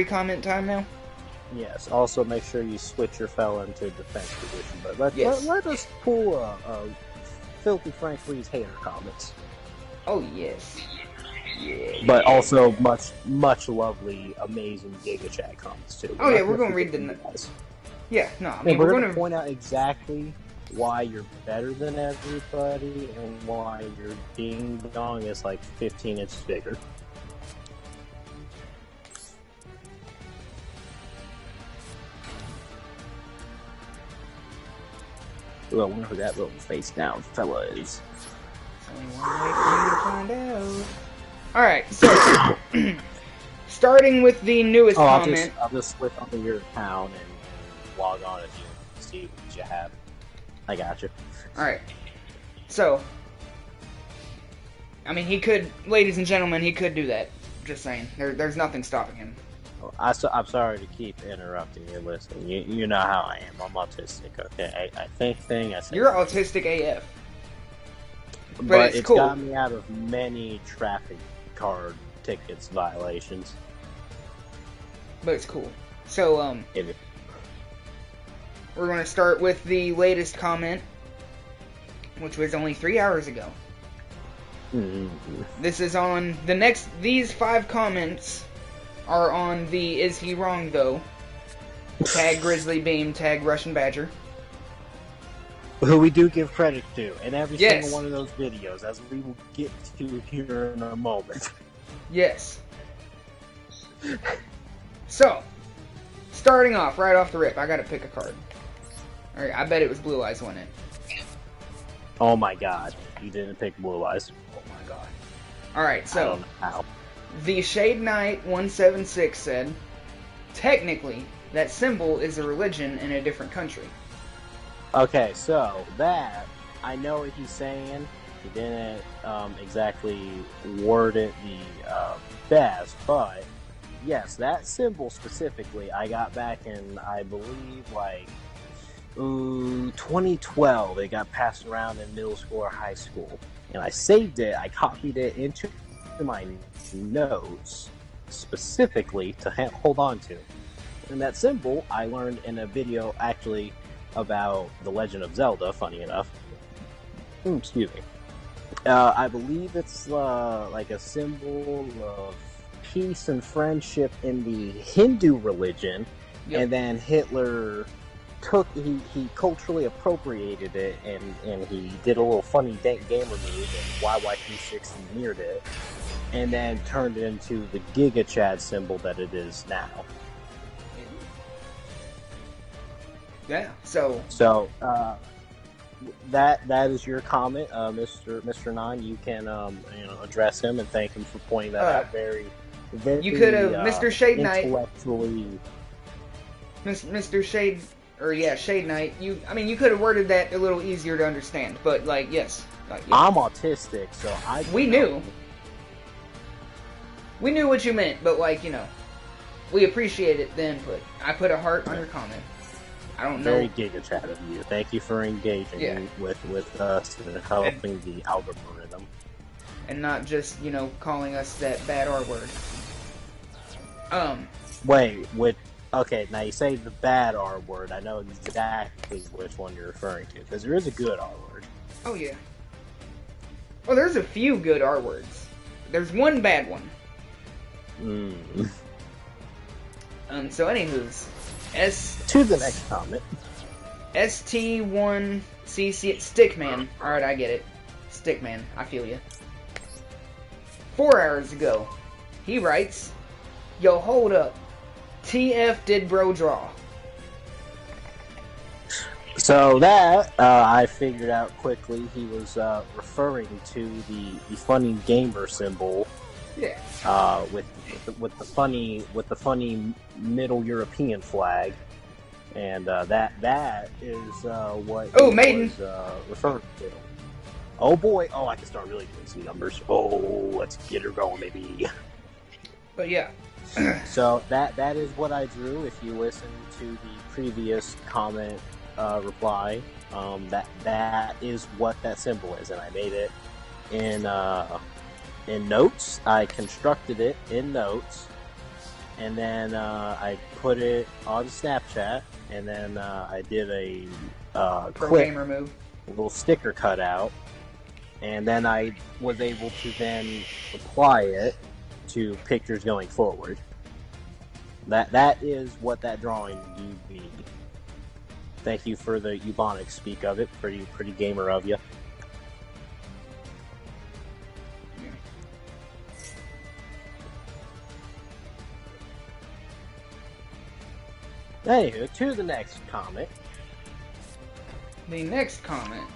comment time now? Yes. Also, make sure you switch your fella into defense position. But let us pull Filthy Frank Reed's hater comments. Oh yes. Yeah. But also much lovely, amazing GigaChad comments too. Oh yeah, we're gonna read the guys. Yeah, no, I mean we're gonna point out exactly why you're better than everybody and why your ding dong is like 15 inches bigger. Well, whenever that little face down fella is. Only one way for you to find out. Alright, so starting with the newest comment. I'll just switch onto your account and log on if you see what you have. I got you. Alright. So I mean, he could, ladies and gentlemen, he could do that. Just saying. There's nothing stopping him. I'm sorry to keep interrupting you. Listen, you know how I am. I'm autistic, okay? I think I say you're autistic AF. But it's cool. Got me out of many traffic card tickets violations. But it's cool. So, we're going to start with the latest comment, which was only 3 hours ago. Mm-hmm. This is on these 5 comments are on the Is He Wrong Though? Tag Grizzly Beam, tag Russian Badger. Who we do give credit to in every single one of those videos, as we will get to here in a moment. Yes. So, starting off, right off the rip, I gotta pick a card. Alright, I bet it was Blue Eyes, wasn't it? Oh my god, you didn't pick Blue Eyes. Oh my god. Alright, so, I don't know how. The Shade Knight 176 said, technically, that symbol is a religion in a different country. Okay, so that, I know what he's saying. He didn't exactly word it the best, but yes, that symbol specifically, I got back in, I believe, like, 2012. It got passed around in middle school or high school. And I saved it, I copied it into my notes, specifically to hold on to. And that symbol, I learned in a video, actually, about The Legend of Zelda, funny enough. Excuse me. I believe it's like a symbol of peace and friendship in the Hindu religion, and then Hitler he culturally appropriated it, and he did a little funny gamer move, and YY360 mirrored it, and then turned it into the GigaChad symbol that it is now. Yeah, so that is your comment, Mr. Nine. You can address him and thank him for pointing that out. Very you could have Mr. Shade Knight intellectually. Mr. Shade Knight. You could have worded that a little easier to understand, but yes. I'm autistic, so we knew what you meant, but we appreciate it. The input. I put a heart on your comment. I don't know. Very GigaChad of you. Thank you for engaging with us and helping the algorithm. And not just, calling us that bad R word. Wait, okay, now you say the bad R word. I know exactly which one you're referring to, because there is a good R word. Oh, yeah. Well, there's a few good R words. There's one bad one. So anywho's. To the next comment. ST1CC Stickman. Alright, I get it. Stickman, I feel you. 4 hours ago, he writes, yo, hold up. TF did bro draw. So that, I figured out quickly, he was referring to the funny gamer symbol. Yeah. With the funny Middle European flag, and that is what Maiden was referring to. Oh boy! Oh, I can start really doing some numbers. Oh, let's get her going, baby. But yeah. So that is what I drew. If you listen to the previous comment reply, that is what that symbol is, and I made it in notes. I constructed it in notes, and then I put it on Snapchat, and then I did a Pro clip, gamer move. a little sticker cutout, and then I was able to then apply it to pictures going forward. That is what that drawing do be. Thank you for the Ebonics speak of it. Pretty gamer of you. Anywho, to the next comment. The next comment.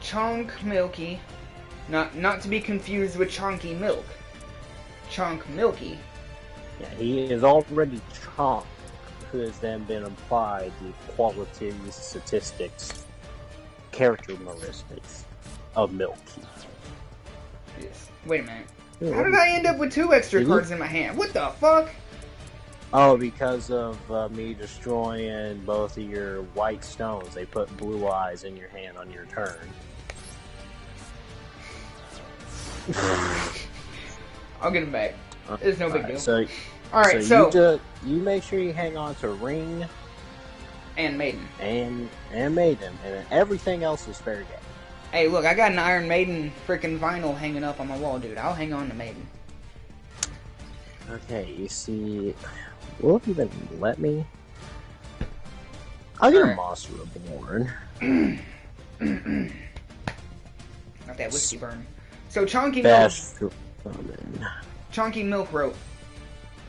Chonk Milky. Not to be confused with Chonky Milk. Chonk Milky. Yeah, he is already Chonk, who has then been applied the qualities, statistics, characteristics of Milky. Yes. Wait a minute. How did I end up with 2 extra cards in my hand? What the fuck? Oh, because of me destroying both of your white stones. They put blue eyes in your hand on your turn. I'll get them back. It's no big deal. So, Alright, so you make sure you hang on to Ring and Maiden. And Maiden, and then everything else is fair game. Hey, look, I got an Iron Maiden freaking vinyl hanging up on my wall, dude. I'll hang on to Maiden. Okay, you see, will it even let me? I'll get a Moss Reborn. Not that whiskey burn. So Chonky Milk. Summon. Chonky Milk wrote.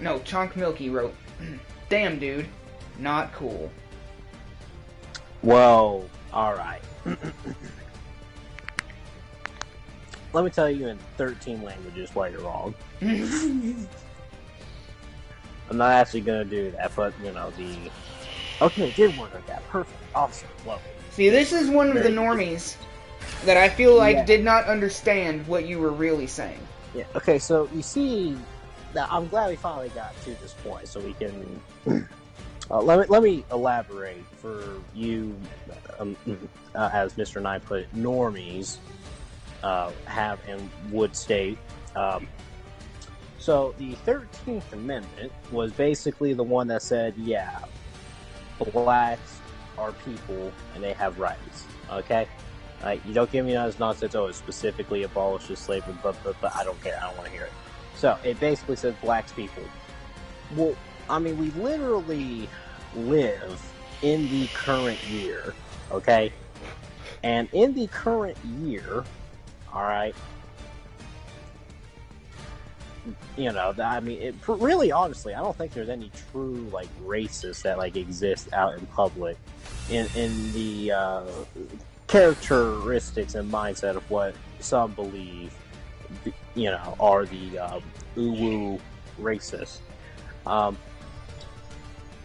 No, Chonk Milky wrote. Damn, dude. Not cool. Well, alright. Let me tell you in 13 languages why you're wrong. I'm not actually gonna do that, but, you know, Okay, it did work like that. Perfect. Awesome. Love it. See, this is one of the normies that I feel like did not understand what you were really saying. Yeah, okay, so you see, I'm glad we finally got to this point, so we can... let me elaborate for you, as Mr. Knight put it, normies have and would state. So the 13th Amendment was basically the one that said, yeah, blacks are people and they have rights, okay? You don't give me this nonsense, oh, it specifically abolishes slavery, but I don't care, I don't want to hear it. So, it basically says blacks people. Well, I mean, we literally live in the current year, okay? And in the current year, alright, you know, I mean, really, honestly, I don't think there's any true, like, racists that, like, exist out in public in the, characteristics and mindset of what some believe, you know, are the uwu racists.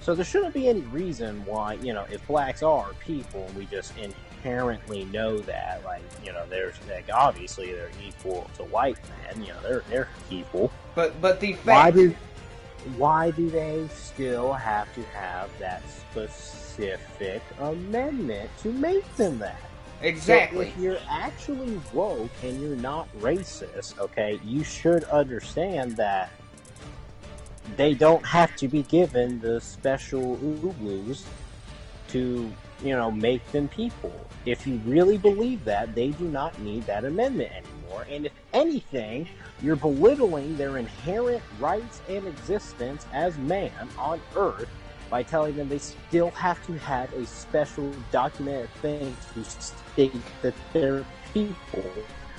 So there shouldn't be any reason why, you know, if blacks are people, we just inherently know that, like, you know, there's, like, obviously they're equal to white men, you know, they're people. But the fact... Why do they still have to have that specific amendment to make them that? Exactly. So if you're actually woke and you're not racist, okay, you should understand that they don't have to be given the special ooh-woos to, you know, make them people. If you really believe that, they do not need that amendment anymore. And if anything, you're belittling their inherent rights and existence as man on Earth by telling them they still have to have a special documented thing to state that they're people.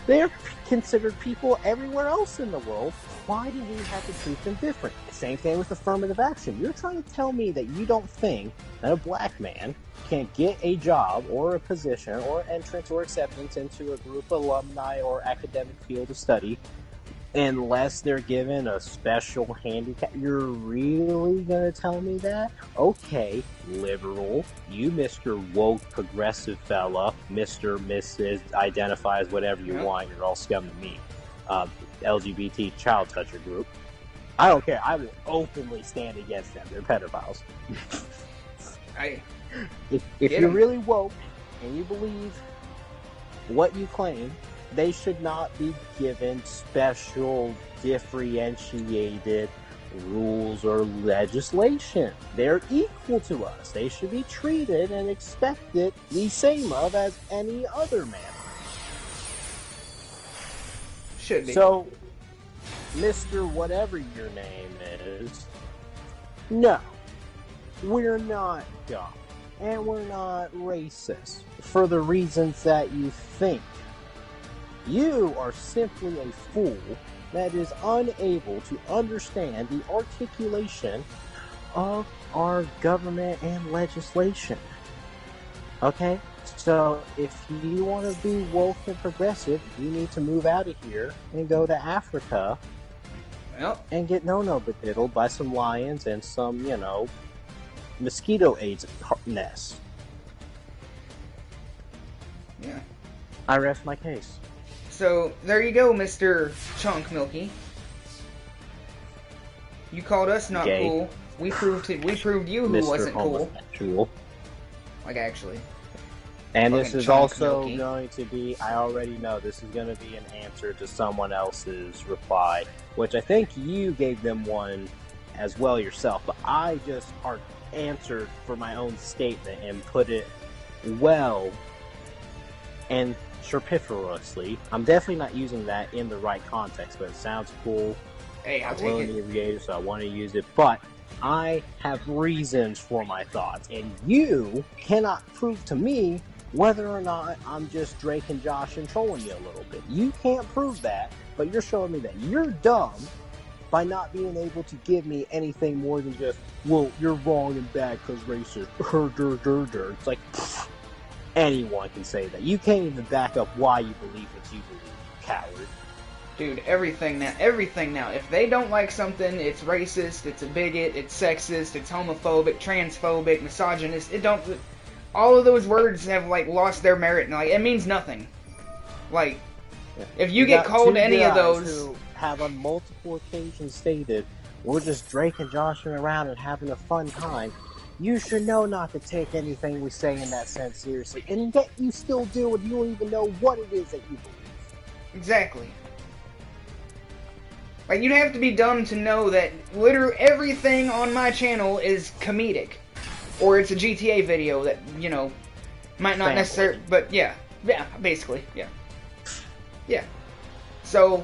They're considered people everywhere else in the world. Why do we have to treat them different? Same thing with affirmative action. You're trying to tell me that you don't think that a black man can get a job or a position or entrance or acceptance into a group of alumni or academic field of study unless they're given a special handicap. You're really gonna tell me that? Okay, liberal, you Mr. Woke progressive fella, Mr. Mrs. identify as whatever you want, you're all scum to me. LGBT child toucher group. I don't care, I will openly stand against them, they're pedophiles. If you're really woke and you believe what you claim, they should not be given special, differentiated rules or legislation. They're equal to us. They should be treated and expected the same of as any other man. Should be. So, Mr. Whatever your name is, no, we're not dumb. And we're not racist for the reasons that you think. You are simply a fool that is unable to understand the articulation of our government and legislation. Okay? So, if you want to be woke and progressive, you need to move out of here and go to Africa and get no-no-diddled by some lions and some, mosquito AIDS nests. Yeah. I rest my case. So, there you go, Mr. Chunk Milky. You called us not Gay. cool. We proved you who Mr. wasn't cool. Homosexual. Like, actually. And this Fucking is Chunk also Milky. going to be, I already know, this is going to be an answer to someone else's reply, which I think you gave them one as well yourself, but I just answered for my own statement and put it well and surreptitiously. I'm definitely not using that in the right context, but it sounds cool. Hey, I'll I'm take willing it. to create it, so I want to use it, but I have reasons for my thoughts, and you cannot prove to me whether or not I'm just Drake and Josh and trolling you a little bit. You can't prove that, but you're showing me that you're dumb by not being able to give me anything more than just, well, you're wrong and bad because racist. It's like, anyone can say that. You can't even back up why you believe what you believe, you coward. Dude, everything now. If they don't like something, it's racist, it's a bigot, it's sexist, it's homophobic, transphobic, misogynist. All of those words have, lost their merit, and, it means nothing. If you get called any of those... who have on multiple occasions stated, we're just Drake and joshing around and having a fun time, you should know not to take anything we say in that sense seriously. And yet you still do, and you don't even know what it is that you believe. Exactly. You'd have to be dumb to know that literally everything on my channel is comedic. Or it's a GTA video that, might not necessarily... But, yeah. Yeah, basically, yeah. Yeah. So,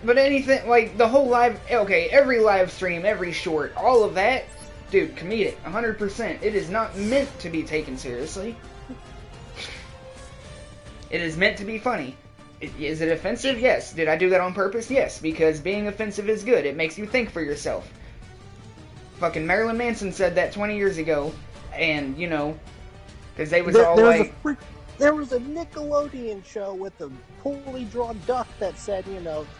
but anything, the whole live... Okay, every live stream, every short, all of that, dude, comedic, 100%. It is not meant to be taken seriously. It is meant to be funny. Is it offensive? Yes. Did I do that on purpose? Yes, because being offensive is good. It makes you think for yourself. Fucking Marilyn Manson said that 20 years ago, and, because they was all there was a Nickelodeon show with a poorly drawn duck that said,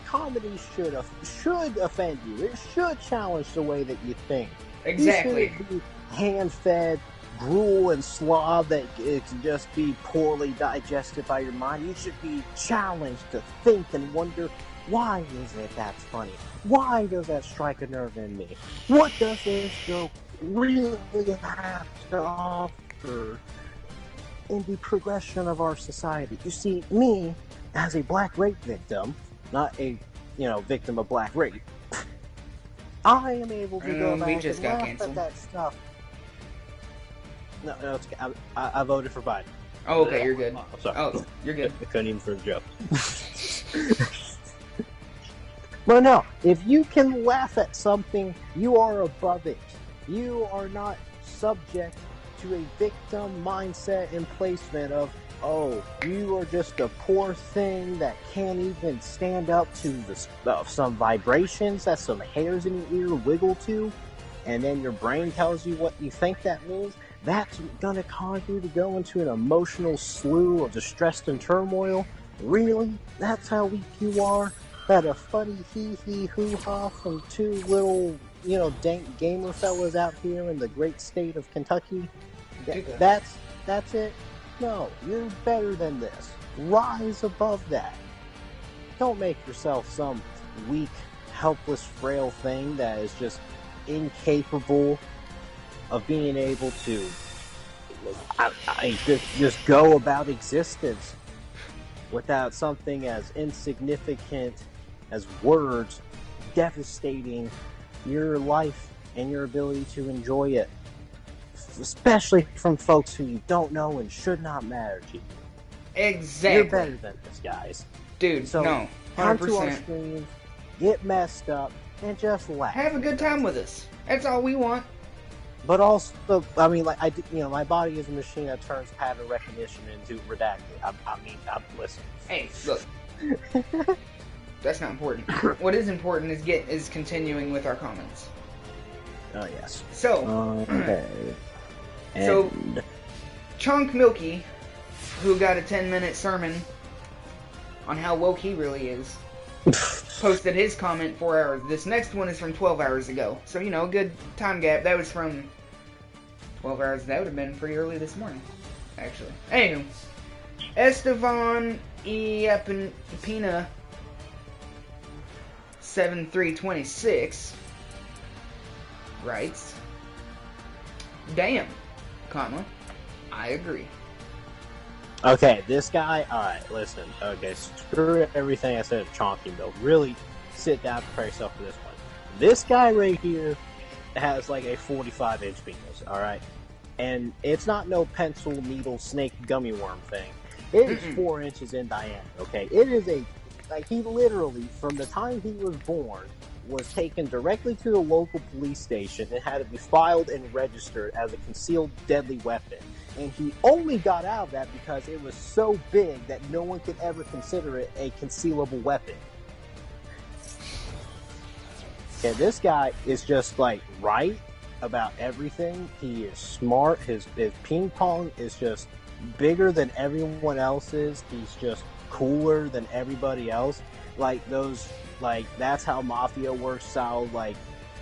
comedy should offend you. It should challenge the way that you think. Exactly. You shouldn't be hand-fed gruel and slob that it can just be poorly digested by your mind. You should be challenged to think and wonder, why is it that's funny? Why does that strike a nerve in me? What does this joke really have to offer in the progression of our society? You see, me, as a black rape victim, not a, victim of black rape, I am able to go back and laugh at that stuff. No, it's okay. I voted for Biden. Oh, okay, you're good. Oh, sorry. Oh, you're good. I couldn't even for the joke. But no, if you can laugh at something, you are above it. You are not subject to a victim mindset and placement of, oh, you are just a poor thing that can't even stand up to some vibrations that some hairs in your ear wiggle to, and then your brain tells you what you think that means. That's going to cause you to go into an emotional slough of distress and turmoil. Really? That's how weak you are? That a funny hee-hee hoo-ha from two little, dank gamer fellas out here in the great state of Kentucky? That's it? No, you're better than this. Rise above that. Don't make yourself some weak, helpless, frail thing that is just incapable of being able to just go about existence. without something as insignificant as words devastating your life and your ability to enjoy it, especially from folks who you don't know and should not matter to you. Exactly. You're better than this, guys. Dude, so no. 100%. Come to our streams, get messed up, and just laugh. Have a good time with us. That's all we want. But also, I mean, like, my body is a machine that turns pattern recognition into redacted. I'm listening. Hey, look. That's not important. What is important is continuing with our comments. Oh, yes. So, okay. So, Chunk Milky, who got a 10-minute sermon on how woke he really is, posted his comment 4 hours. This next one is from 12 hours ago. So, you know, good time gap. That was from 12 hours. That would have been pretty early this morning, actually. Anywho, Estevan Pina 7326 writes, damn, comma, I agree. Okay, this guy, alright, listen. Okay, screw everything I said of Chonky Milk. Really sit down and prepare yourself for this one. This guy right here has like a 45-inch penis, alright? And it's not no pencil, needle, snake, gummy worm thing. It is 4 inches in diameter, okay? It is he literally, from the time he was born, was taken directly to the local police station and had to be filed and registered as a concealed deadly weapon. And he only got out of that because it was so big that no one could ever consider it a concealable weapon. Okay, this guy is just like right about everything. He is smart. His ping pong is just bigger than everyone else's. He's just cooler than everybody else. That's how Mafia works style, like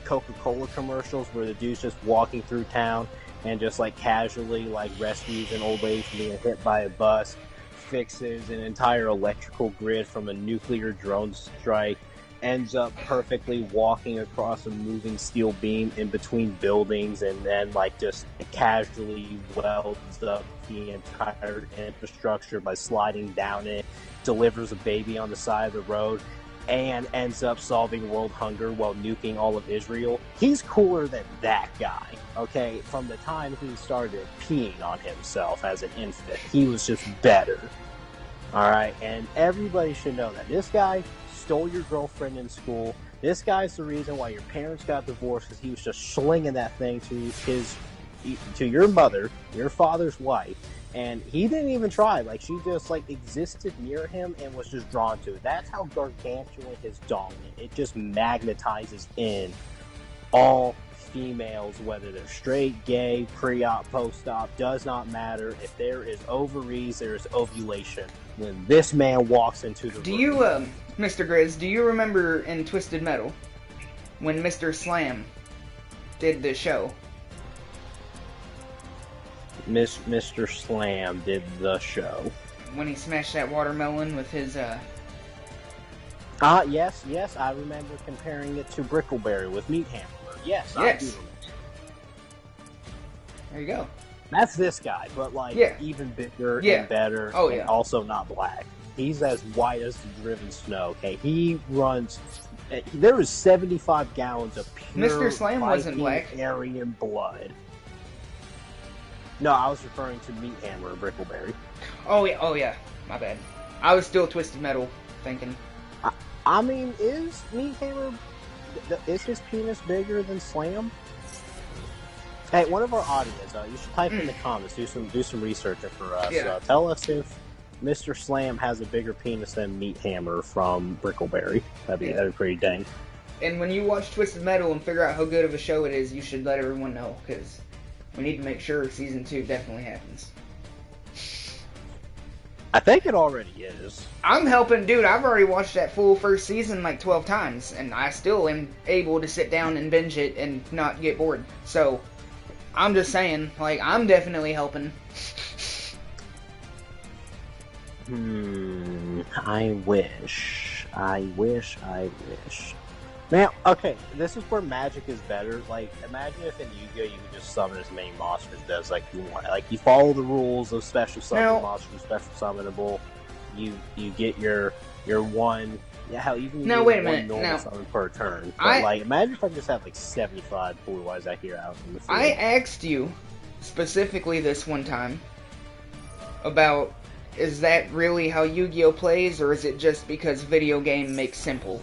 Coca-Cola commercials where the dude's just walking through town and just like casually like rescues an old lady from being hit by a bus, fixes an entire electrical grid from a nuclear drone strike, ends up perfectly walking across a moving steel beam in between buildings, and then like just casually welds up the entire infrastructure by sliding down it, delivers a baby on the side of the road, and ends up solving world hunger while nuking all of Israel. He's cooler than that guy, okay? From the time he started peeing on himself as an infant, he was just better, alright? And everybody should know that this guy stole your girlfriend in school. This guy's the reason why your parents got divorced, because he was just slinging that thing to your mother, your father's wife, and he didn't even try. Like, she just like existed near him and was just drawn to it. That's how gargantuan his dong is. It just magnetizes in all females, whether they're straight, gay, pre-op, post-op, does not matter. If there is ovaries, there is ovulation. When this man walks into the room. Do you, Mr. Grizz, do you remember in Twisted Metal when Mr. Slam did the show? Mr. Slam did the show. When he smashed that watermelon with his, yes, I remember comparing it to Brickleberry with Meat Hammer. Yes, I do remember. There you go. That's this guy, but like even bigger and better, and also not black. He's as white as the driven snow. Okay, he runs. There is 75 gallons of pure Mr. Slam wasn't black. Aryan blood. No, I was referring to Meat Hammer and Brickleberry. Oh yeah, my bad. I was still Twisted Metal thinking. I mean, is Meat Hammer? Is his penis bigger than Slam? Hey, one of our audience, you should type in the comments, do some researching for us. Tell us if Mr. Slam has a bigger penis than Meat Hammer from Brickleberry. That'd be pretty dang. And when you watch Twisted Metal and figure out how good of a show it is, you should let everyone know, because we need to make sure Season 2 definitely happens. I think it already is. I'm helping, dude. I've already watched that full first season like 12 times, and I still am able to sit down and binge it and not get bored. So, I'm just saying, like, I'm definitely helping. I wish. Now, okay, this is where magic is better. Like, imagine if in Yu-Gi-Oh! You could just summon as many monsters as like you want. Like, you follow the rules of special summon monsters, special summonable. you get your one. Yeah, hell, you can Now, get wait a one minute. normal Now, summon per turn. But like, imagine if I just had like 75 blue eyes out here out in the field. I asked you specifically this one time about, is that really how Yu-Gi-Oh plays, or is it just because video game makes simple?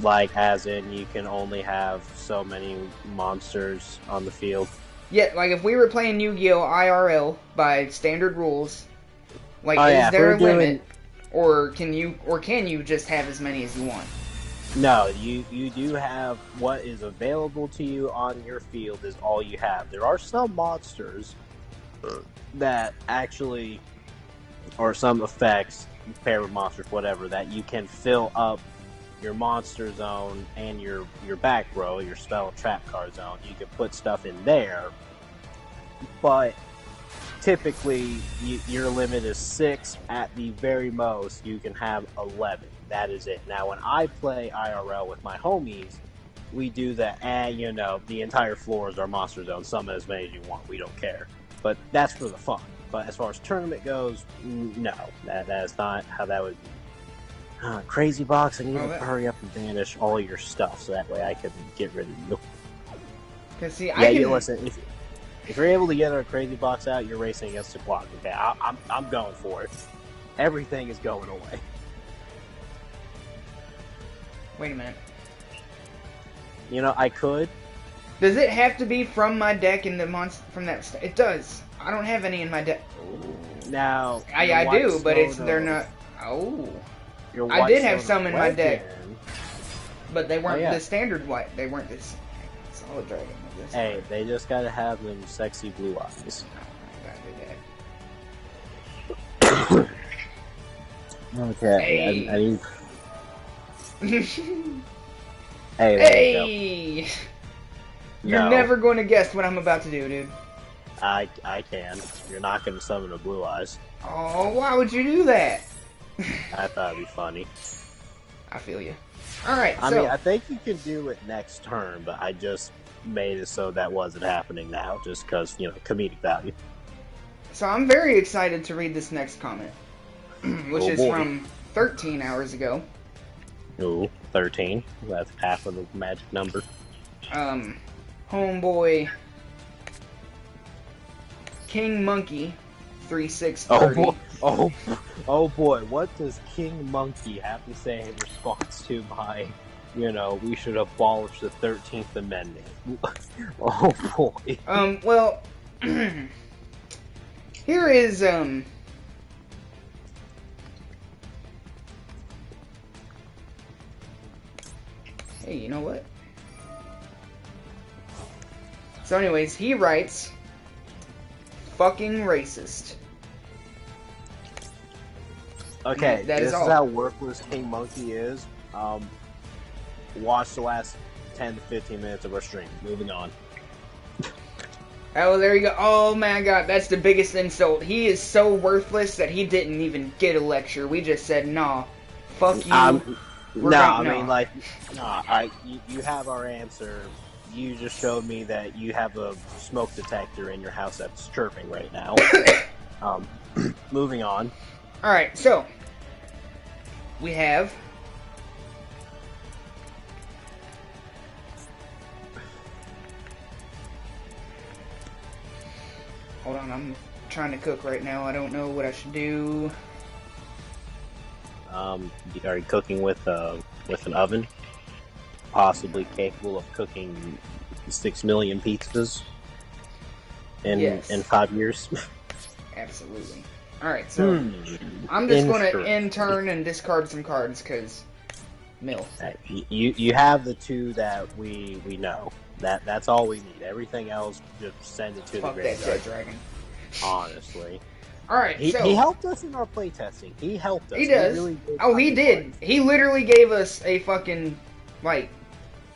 Like, as in, you can only have so many monsters on the field. Yeah, like if we were playing Yu-Gi-Oh IRL by standard rules, like yeah, is there a if we're limit, or can you just have as many as you want? No, you do have what is available to you on your field is all you have. There are some monsters that actually, or some effects, paired with monsters, whatever, that you can fill up your monster zone and your back row, your spell and trap card zone. You can put stuff in there, but typically your limit is 6. At the very most, you can have 11. That is it. Now, when I play IRL with my homies, we do that, and the entire floor is our monster zone. Summon as many as you want. We don't care. But that's for the fun. But as far as tournament goes, no, that is not how that would be. Crazy box, I need to hurry up and banish all your stuff so that way I can get rid of you. Cause see, listen. If you're able to get our crazy box out, you're racing against the clock. Okay, I'm going for it. Everything is going away. Wait a minute. I could. Does it have to be from my deck in the from that? It does. I don't have any in my deck. Now I do, but they're not. Oh. I did have some in my deck, but they weren't the standard white. They weren't this solid dragon. Hey, they just gotta have them sexy blue eyes. Okay, hey. I need. Hey! You're No. never going to guess what I'm about to do, dude. I can. You're not gonna summon a blue eyes. Oh, why would you do that? I thought it'd be funny. I feel you. Alright, I mean, I think you can do it next turn, but I just made it so that wasn't happening now, just because, comedic value. So I'm very excited to read this next comment, which is from 13 hours ago. Ooh, 13. That's half of the magic number. Homeboy King Monkey 3630. Oh boy, what does King Monkey have to say in response to my, we should abolish the 13th Amendment? Oh boy. Well, here is, hey, you know what? So anyways, he writes, fucking racist. Okay, this is how worthless King Monkey is. Watch the last 10 to 15 minutes of our stream. Moving on. Oh, there you go. Oh my god, that's the biggest insult. He is so worthless that he didn't even get a lecture. We just said, nah, fuck you. You have our answer. You just showed me that you have a smoke detector in your house that's chirping right now. Moving on. Alright, so we have hold on, I'm trying to cook right now. I don't know what I should do. Are you cooking with an oven? Possibly capable of cooking 6 million pizzas in 5 years. Absolutely. Alright, so I'm just going to in-turn and discard some cards, because mill. You have the two that we know. That's all we need. Everything else, just send it to the graveyard. Fuck that dragon. Honestly. Alright, he helped us in our playtesting. He helped us. He does. He really did. Oh, he did. He literally gave us a fucking, replay.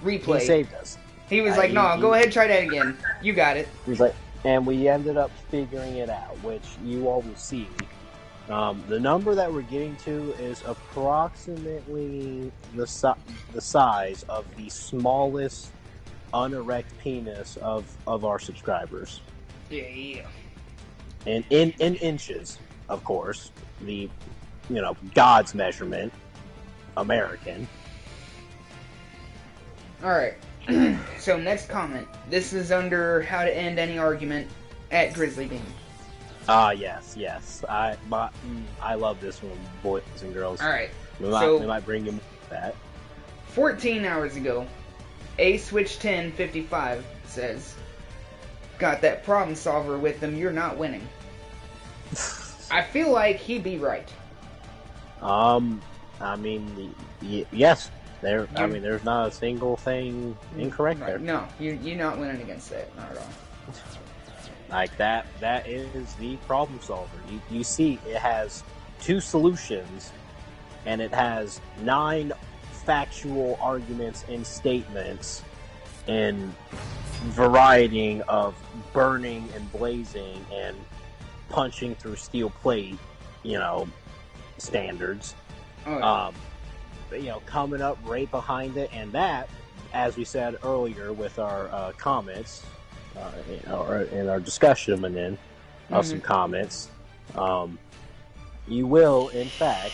He saved us. He was like, no, go ahead, try that again. You got it. He's like, and we ended up figuring it out, which you all will see. The number that we're getting to is approximately the size of the smallest unerect penis of our subscribers. Yeah. And in inches. of course, the, God's measurement, American. Alright. So, next comment. This is under how to end any argument at Grizzly Bean. Yes. I love this one, boys and girls. Alright. We might bring you that. 14 hours ago, A Switch 1055 says, "Got that problem solver with them, you're not winning." I feel like he'd be right. Yes. There's not a single thing incorrect there. No, you're not winning against that, not at all. Like that is the problem solver. You see, it has 2 solutions, and it has 9 factual arguments and statements, and variety of burning and blazing and punching through steel plate, standards. Oh, yeah. But, coming up right behind it, and that, as we said earlier with our comments, in our discussion and then of some comments, you will in fact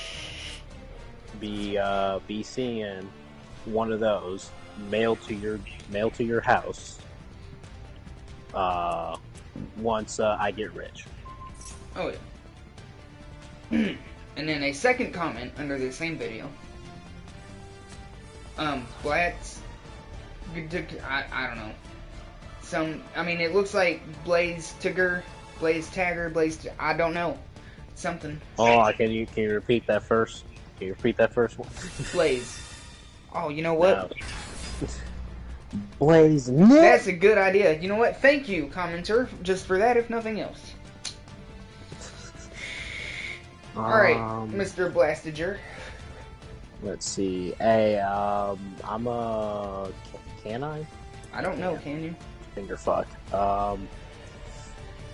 be seeing one of those mailed to your house once I get rich. Oh yeah. And then a second comment under the same video. Blatz, I don't know. It looks like Blaze Tagger, I don't know. Something. Oh, can you repeat that first? Can you repeat that first one? Blaze. Oh, you know what? No. Blaze. That's a good idea. You know what? Thank you, commenter, just for that, if nothing else. Alright, Mr. Blastager. Let's see. Hey, can I? I don't know, can you? Finger fuck. I'm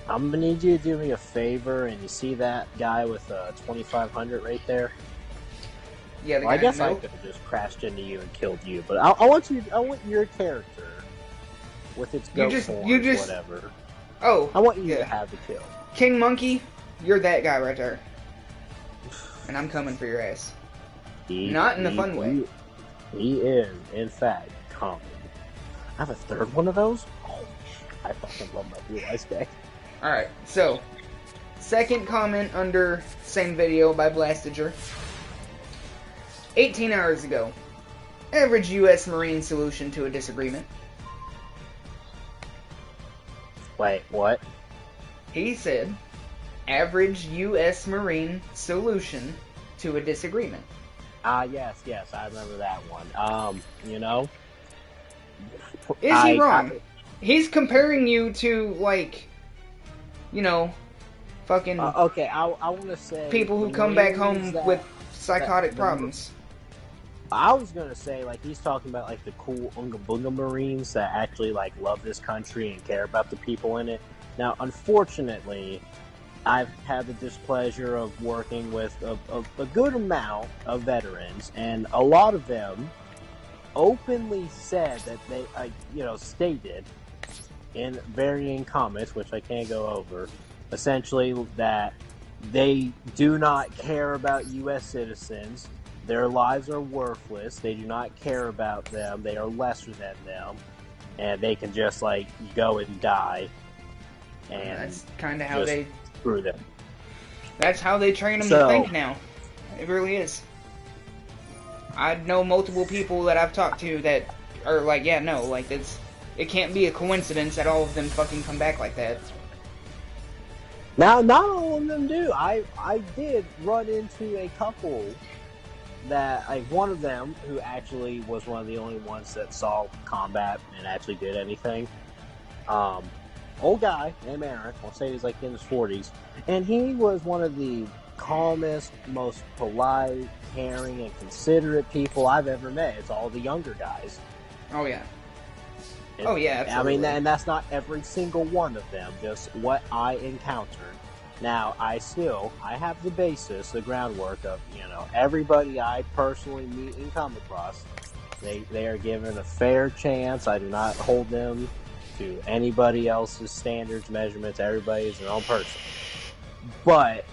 gonna need you to do me a favor, and you see that guy with 2500 right there? Yeah, the guy I guess I could have just crashed into you and killed you, but I want your character with its goat horns, whatever. Oh, I want you to have the kill. King Monkey, you're that guy right there. And I'm coming for your ass. Not in a fun way. He is, in fact, coming. I have a third one of those? Oh, I fucking love my Blue Eyes deck. Alright, so, second comment under same video by Blastager. 18 hours ago, average U.S. Marine solution to a disagreement. Wait, what? He said, average U.S. Marine solution to a disagreement. Yes, I remember that one. Is he wrong? He's comparing you to, fucking... okay, I want to say... people who come back home with psychotic problems. I was going to say, he's talking about, the cool Unga Bunga Marines that actually, love this country and care about the people in it. Now, unfortunately, I've had the displeasure of working with a good amount of veterans, and a lot of them openly said that they, stated in varying comments, which I can't go over, essentially that they do not care about U.S. citizens, their lives are worthless, they do not care about them, they are lesser than them, and they can just, go and die. And that's kind of how they... screw them. That's how they train them to think now. It really is. I know multiple people that I've talked to that are it can't be a coincidence that all of them fucking come back like that. Now, not all of them do. I did run into a couple that, one of them who actually was one of the only ones that saw combat and actually did anything. Old guy named Aaron, I'll say he's in his 40s, and he was one of the calmest, most polite, caring, and considerate people I've ever met. It's all the younger guys. Oh yeah. And, Absolutely. And that's not every single one of them, just what I encountered. Now, I have the basis, the groundwork of, everybody I personally meet and come across, they are given a fair chance. I do not hold them to anybody else's standards, measurements. Everybody is their own person. But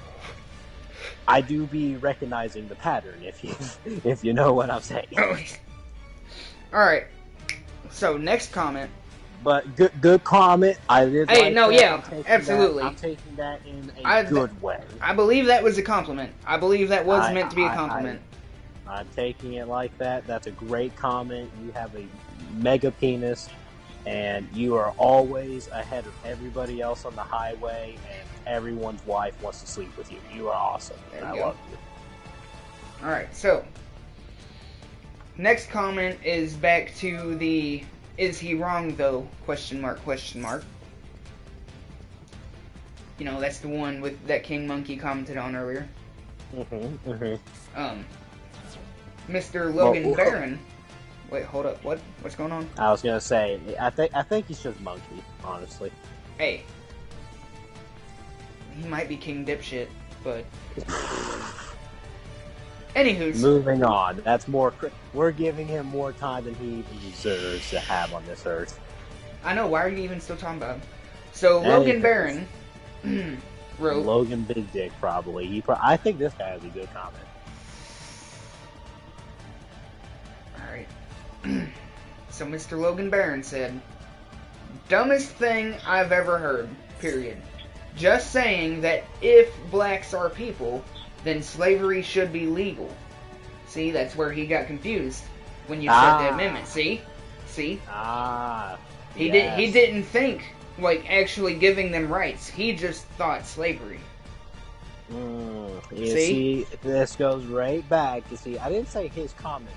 I do be recognizing the pattern, if you know what I'm saying. Alright. So, next comment. But good comment. I did. Hey, like no, that. yeah, absolutely. I'm taking that in a good way. I believe that was a compliment. I believe that was meant to be a compliment. I'm taking it like that. That's a great comment. You have a mega penis, and you are always ahead of everybody else on the highway, and everyone's wife wants to sleep with you. You are awesome, and I love you. Alright, so, next comment is back to the, is he wrong though, question mark, question mark. You know, that's the one with that King Monkey commented on earlier. Mr. Logan Barron. Wait, hold up. What's going on? I was gonna say, I think he's just Monkey, honestly. Hey, he might be King Dipshit, but anywho's moving on. That's more. We're giving him more time than he even deserves to have on this earth. I know. Why are you even still talking about him? So Logan Barron wrote. Logan Big Dick, probably. I think this guy has a good comment. Alright. So Mr. Logan Barron said, dumbest thing I've ever heard, period. Just saying that if blacks are people, then slavery should be legal. See, that's where he got confused when you said the amendment. See? He didn't think like actually giving them rights. He just thought slavery. See, this goes right back to see. I didn't say his comment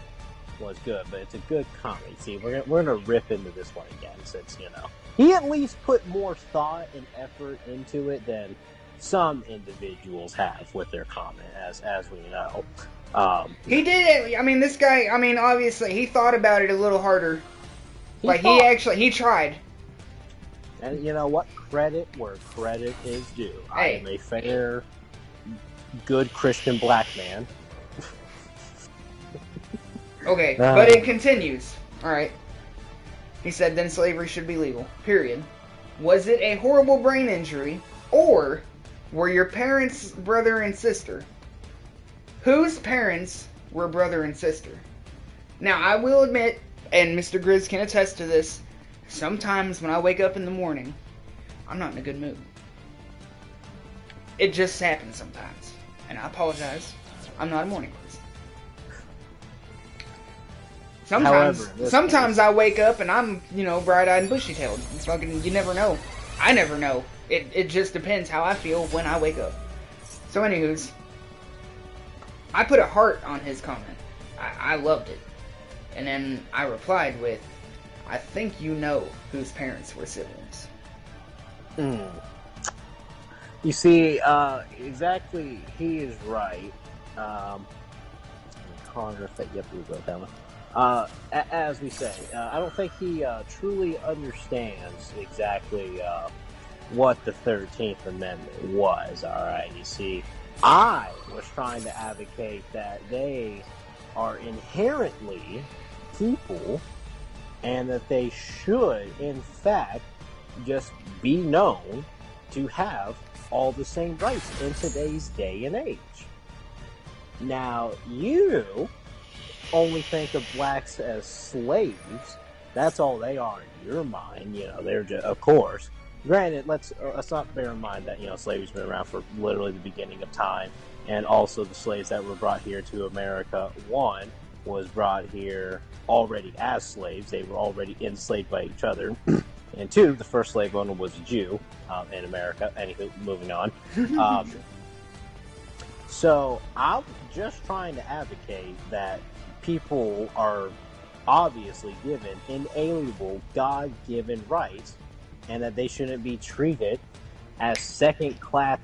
was good, but it's a good comment. See, we're gonna rip into this one again, since he at least put more thought and effort into it than some individuals have with their comment, as we know. He did it. I mean, this guy. I mean, obviously, he thought about it a little harder. He tried. And you know what? Credit where credit is due. Hey. I am a fair, good Christian black man. Okay, but it continues. Alright. He said, then slavery should be legal. Period. Was it a horrible brain injury, or were your parents brother and sister? Whose parents were brother and sister? Now, I will admit, and Mr. Grizz can attest to this, sometimes when I wake up in the morning, I'm not in a good mood. It just happens sometimes. And I apologize. I'm not a morning person. Sometimes I wake up and I'm, bright-eyed and bushy-tailed. It's fucking, you never know. I never know. It just depends how I feel when I wake up. So, anywho's, I put a heart on his comment. I loved it. And then I replied with, I think you know whose parents were siblings. You see, exactly, he is right. As we say, I don't think he truly understands exactly what the 13th Amendment was, alright? You see, I was trying to advocate that they are inherently people, and that they should, in fact, just be known to have all the same rights in today's day and age. Now, you only think of blacks as slaves. That's all they are in your mind. They're just, of course. Granted, let's not bear in mind that slavery's been around for literally the beginning of time, and also the slaves that were brought here to America. One was brought here already as slaves; they were already enslaved by each other. And two, the first slave owner was a Jew in America. Anywho, moving on. So I'm just trying to advocate that people are obviously given inalienable, God-given rights, and that they shouldn't be treated as second-class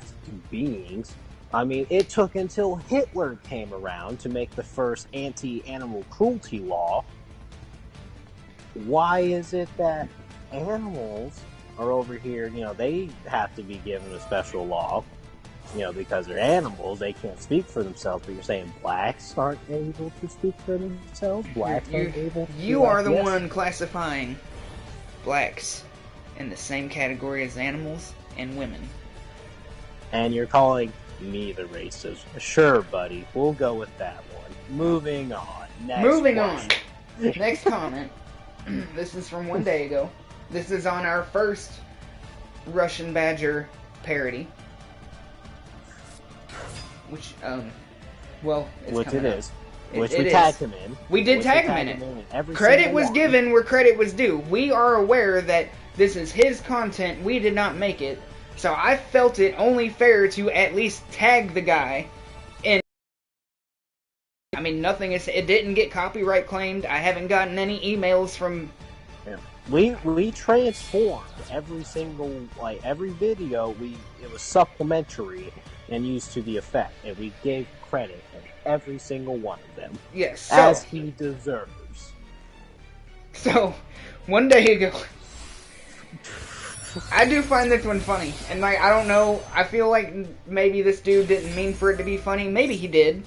beings. I mean, it took until Hitler came around to make the first anti-animal cruelty law. Why is it that animals are over here, they have to be given a special law, because they're animals, they can't speak for themselves, but you're saying blacks aren't able to speak for themselves? Blacks aren't able to? You are the one classifying blacks in the same category as animals and women. And you're calling Neither racist. Sure, buddy. We'll go with that one. Moving on. Moving on. Next comment. This is from one day ago. This is on our first Russian Badger parody. Which, well, it's which it is. Which it we is. tagged him in. We did tag him in it. Credit was given where credit was due. We are aware that this is his content. We did not make it. So I felt it only fair to at least tag the guy. And I mean, nothing is. It didn't get copyright claimed. I haven't gotten any emails from. Yeah. We transformed every single every video. It was supplementary and used to the effect, and we gave credit to every single one of them. Yes, so, as he deserves. So, one day ago. I do find this one funny, and I don't know, I feel like maybe this dude didn't mean for it to be funny. Maybe he did.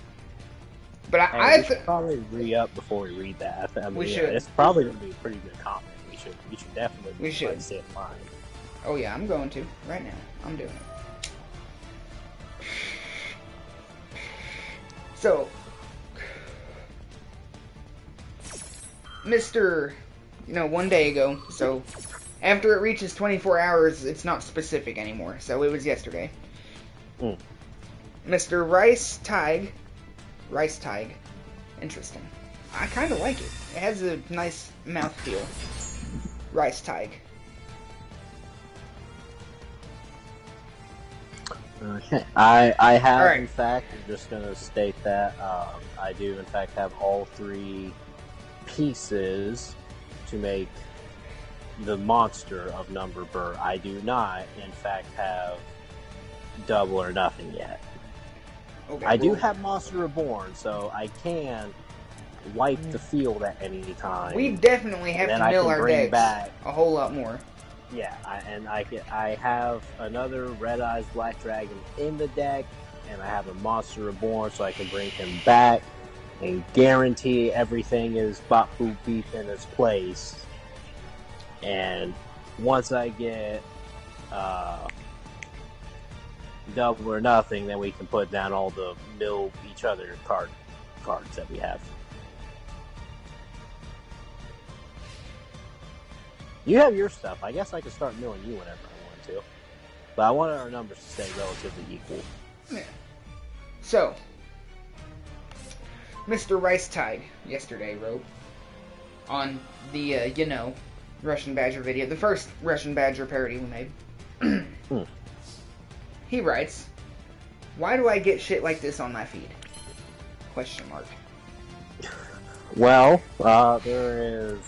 But we should probably re-up before we read that. I mean, we should. It's probably going to be a pretty good comment. We should definitely say it live. Oh yeah, I'm going to. Right now. I'm doing it. So, Mr. One day ago, so... After it reaches 24 hours, it's not specific anymore, so it was yesterday. Mr. Rice Tig. Interesting. I kind of like it. It has a nice mouthfeel. Rice Tig. Okay. I have, right. In fact, I'm just going to state that I do, in fact, have all 3 pieces to make the monster of Number Burr. I do not, in fact, have Double or Nothing yet. Okay, I do have Monster Reborn, so I can wipe the field at any time. We definitely have to mill our decks back a whole lot more. Yeah, I have another Red Eyes Black Dragon in the deck, and I have a Monster Reborn, so I can bring him back and guarantee everything is bop boop beef in its place. And once I get Double or Nothing, then we can put down all the mill each other cards that we have. You have your stuff. I guess I can start milling you whenever I want to. But I want our numbers to stay relatively equal. Yeah. So, Mr. Rice Tig yesterday wrote on the, Russian Badger video, the first Russian Badger parody we made. He writes, "Why do I get shit like this on my feed?" Question mark. Well, there is...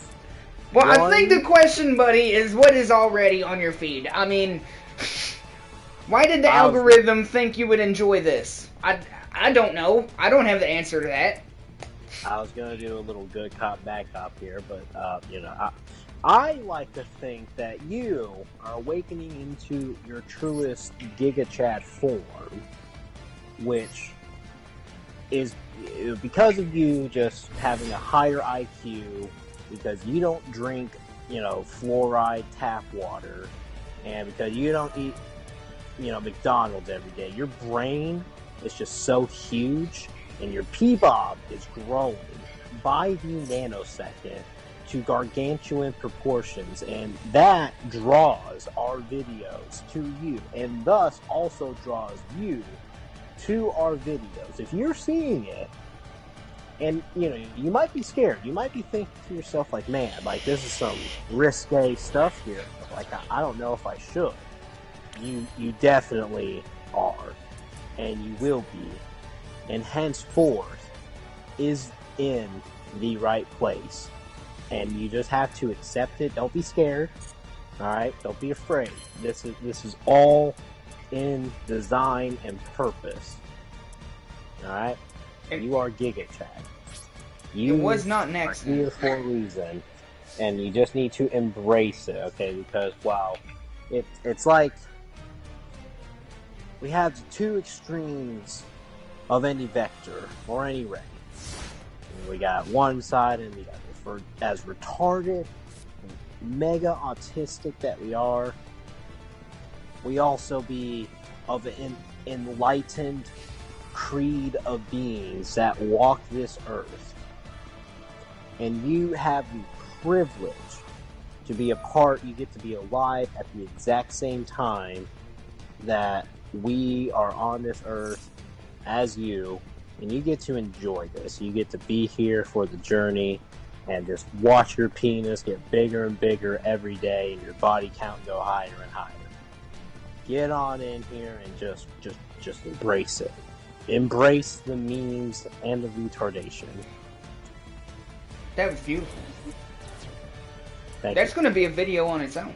Well, I think the question, buddy, is what is already on your feed. I mean, why did the algorithm think you would enjoy this? I don't know. I don't have the answer to that. I was going to do a little good cop, bad cop here, but, I like to think that you are awakening into your truest GIGACHAD form, which is because of you just having a higher IQ, because you don't drink, fluoride tap water, and because you don't eat, McDonald's every day. Your brain is just so huge, and your P-Bob is growing by the nanosecond to gargantuan proportions, and that draws our videos to you, and thus also draws you to our videos. If you're seeing it, and you might be scared, you might be thinking to yourself like, man, this is some risque stuff here, I don't know if I should. You definitely are, and you will be, and henceforth is in the right place. And you just have to accept it. Don't be scared. Alright? Don't be afraid. This is all in design and purpose. Alright? And you are GIGACHAD. You it was not an accident. Are here for a reason. And you just need to embrace it, okay? Because, wow, it's like we have the 2 extremes of any vector or any ray. We got one side and the other. For as retarded, mega autistic that we are, we also be of an enlightened creed of beings that walk this earth, and you have the privilege to be a part, you get to be alive at the exact same time that we are on this earth as you, and you get to enjoy this. You get to be here for the journey and just watch your penis get bigger and bigger every day and your body count go higher and higher. Get on in here and just embrace it. Embrace the memes and the retardation. That was beautiful. Thank That's you. going to be a video on its own.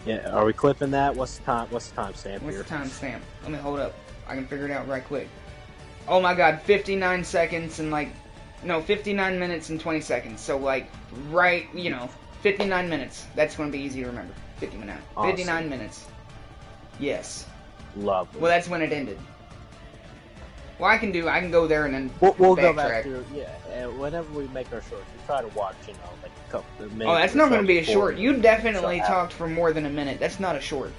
Yeah, are we clipping that? What's the timestamp What's here? the timestamp? Let me hold up. I can figure it out right quick. Oh my god, 59 seconds and 59 minutes and 20 seconds. So 59 minutes. That's going to be easy to remember. 59. Awesome. 59 minutes. Yes. Lovely. Well, that's when it ended. Well, I can go there and then We'll go backtrack. back to, and whenever we make our shorts, we try to watch, like a couple of minutes. Oh, that's not going to be a before short. You definitely so talked for more than a minute. That's not a short.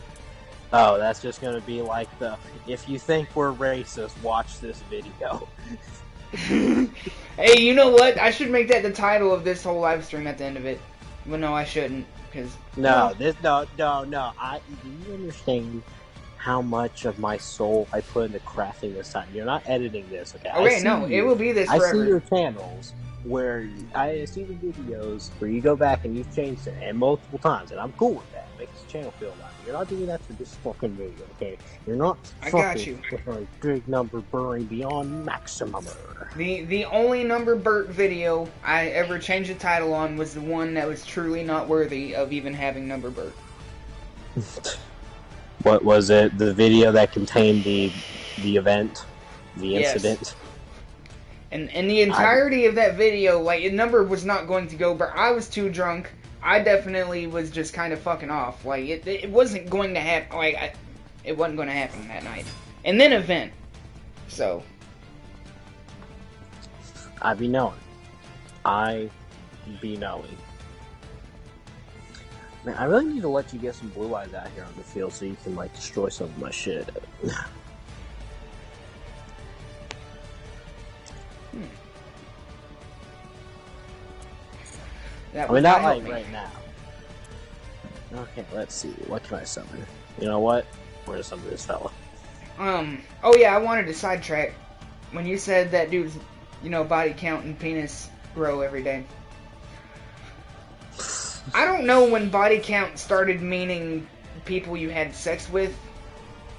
Oh, that's just going to be like if you think we're racist, watch this video. Hey, you know what? I should make that the title of this whole live stream at the end of it. Well, no, I shouldn't, because... No. Do you understand how much of my soul I put into crafting this time? You're not editing this, okay? Okay, no, it will be this forever. I see your channels where I see the videos where you go back and you've changed it and multiple times, and I'm cool with that. It makes the channel feel alive. You're not doing that for this fucking video, okay? You're not I got you. with a big number burning beyond maximumer. The only number Burt video I ever changed the title on was the one that was truly not worthy of even having number Burt. What was it? The video that contained the event? The Yes. incident? And the entirety of that video, the number was not going to go, but I was too drunk. I definitely was just kind of fucking off. It wasn't going to happen. It wasn't going to happen that night. And then event. So. I be knowing. Man, I really need to let you get some blue eyes out here on the field so you can destroy some of my shit. That I mean, not right now. Okay, let's see. What can I summon? You know what? We're gonna summon this fella. Oh yeah, I wanted to sidetrack. When you said that dude's, body count and penis grow every day. I don't know when body count started meaning people you had sex with,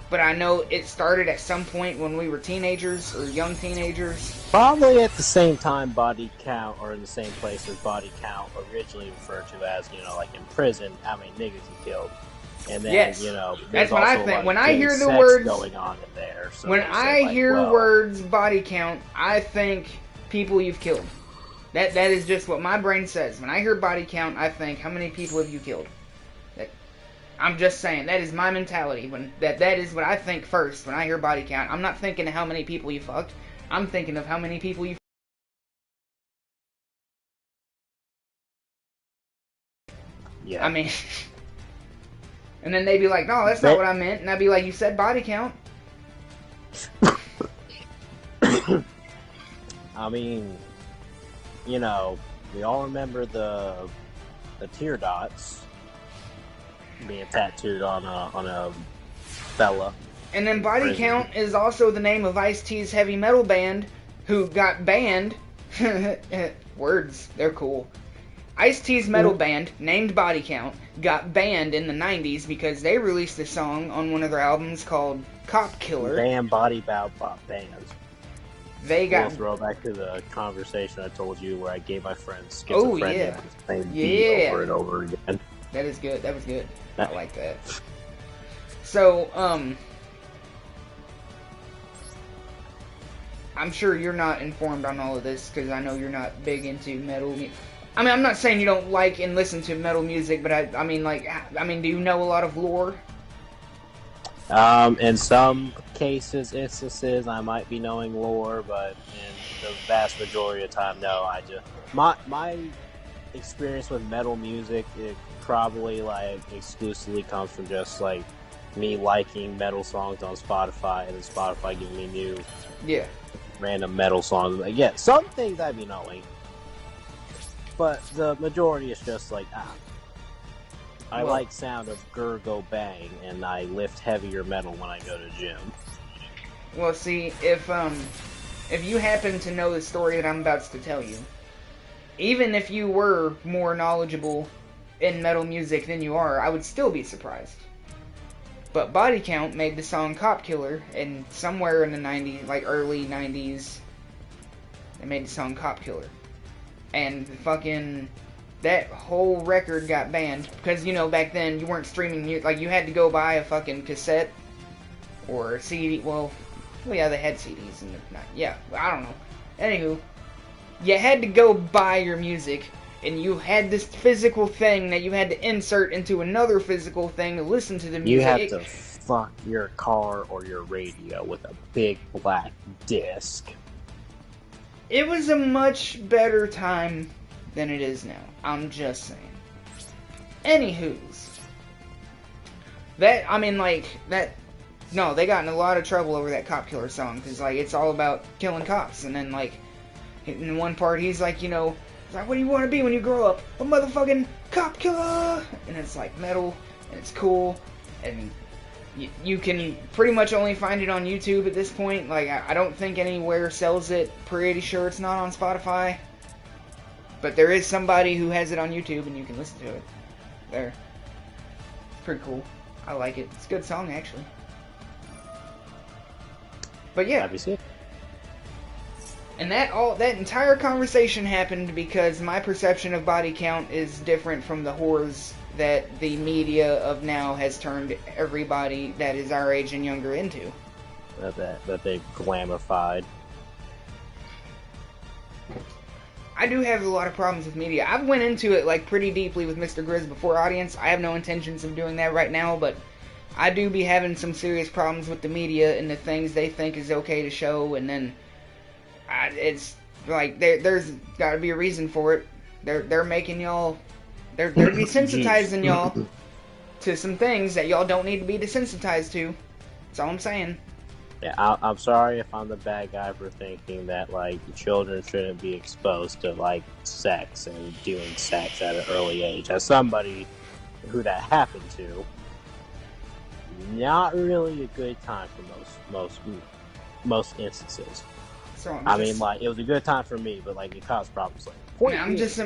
but I know it started at some point when we were teenagers or young teenagers. Probably at the same time body count, or in the same place as body count originally referred to as, in prison, how many niggas you killed. And then, yes. That's what I think. When I hear the words going on in there. So when I hear words body count, I think people you've killed. That is just what my brain says. When I hear body count, I think, how many people have you killed? I'm just saying, that is my mentality. That is what I think first when I hear body count. I'm not thinking of how many people you fucked. I'm thinking of how many people you. Yeah. I mean, and then they'd be like, "No, that's not what I meant," and I'd be like, "You said body count." I mean, we all remember the tear dots being tattooed on a fella. And then body count is also the name of Ice-T's heavy metal band, who got banned. Words, they're cool. Ice-T's metal band, named Body Count, got banned in the 90s because they released a song on one of their albums called Cop Killer. Damn body bow pop bands. They got... We'll throw back to the conversation I told you where I gave my friends schizophrenia. Oh, yeah. Same beat over and over again. That is good. That was good. I like that. So, I'm sure you're not informed on all of this because I know you're not big into metal. I mean, I'm not saying you don't like and listen to metal music, but I mean, do you know a lot of lore? In some instances, I might be knowing lore, but in the vast majority of the time, no. My experience with metal music, it probably exclusively comes from just me liking metal songs on Spotify, and then Spotify giving me new random metal songs. Again, some things I'd be knowing, but the majority is just like, I like sound of Go Bang, and I lift heavier metal when I go to gym. Well, see, if you happen to know the story that I'm about to tell you, even if you were more knowledgeable in metal music than you are, I would still be surprised. But Body Count made the song Cop Killer, and somewhere in the 90s, like early 90s, they made the song Cop Killer. And fucking, that whole record got banned, because, you know, back then, you weren't streaming music, like, you had to go buy a fucking cassette, or a CD, well, yeah, they had CDs, and I don't know. Anywho, you had to go buy your music, and you had this physical thing that you had to insert into another physical thing to listen to the music. You have to fuck your car or your radio with a big black disc. It was a much better time than it is now. I'm just saying. Anywho's. No, they got in a lot of trouble over that Cop Killer song, because, like, it's all about killing cops, and then, like, in one part, he's like, you know, he's like, what do you want to be when you grow up? A motherfucking cop killer! And it's, like, metal, and it's cool, and you can pretty much only find it on YouTube at this point. Like, I don't think anywhere sells it. Pretty sure it's not on Spotify. But there is somebody who has it on YouTube, and you can listen to it. There. It's pretty cool. I like it. It's a good song, actually. But yeah. And that entire conversation happened because my perception of body count is different from the horrors that the media of now has turned everybody that is our age and younger into. That they've glamified. I do have a lot of problems with media. I've went into it like pretty deeply with Mr. Grizz before audience. I have no intentions of doing that right now, but I do be having some serious problems with the media and the things they think is okay to show, and then it's like there's got to be a reason for it. They're making y'all, they're desensitizing y'all to some things that y'all don't need to be desensitized to. That's all I'm saying. Yeah, I'm sorry if I'm the bad guy for thinking that, like, children shouldn't be exposed to, like, sex and doing sex at an early age. As somebody who that happened to, not really a good time for most instances. So I mean, like, it was a good time for me, but, like, it caused problems. Like, I'm just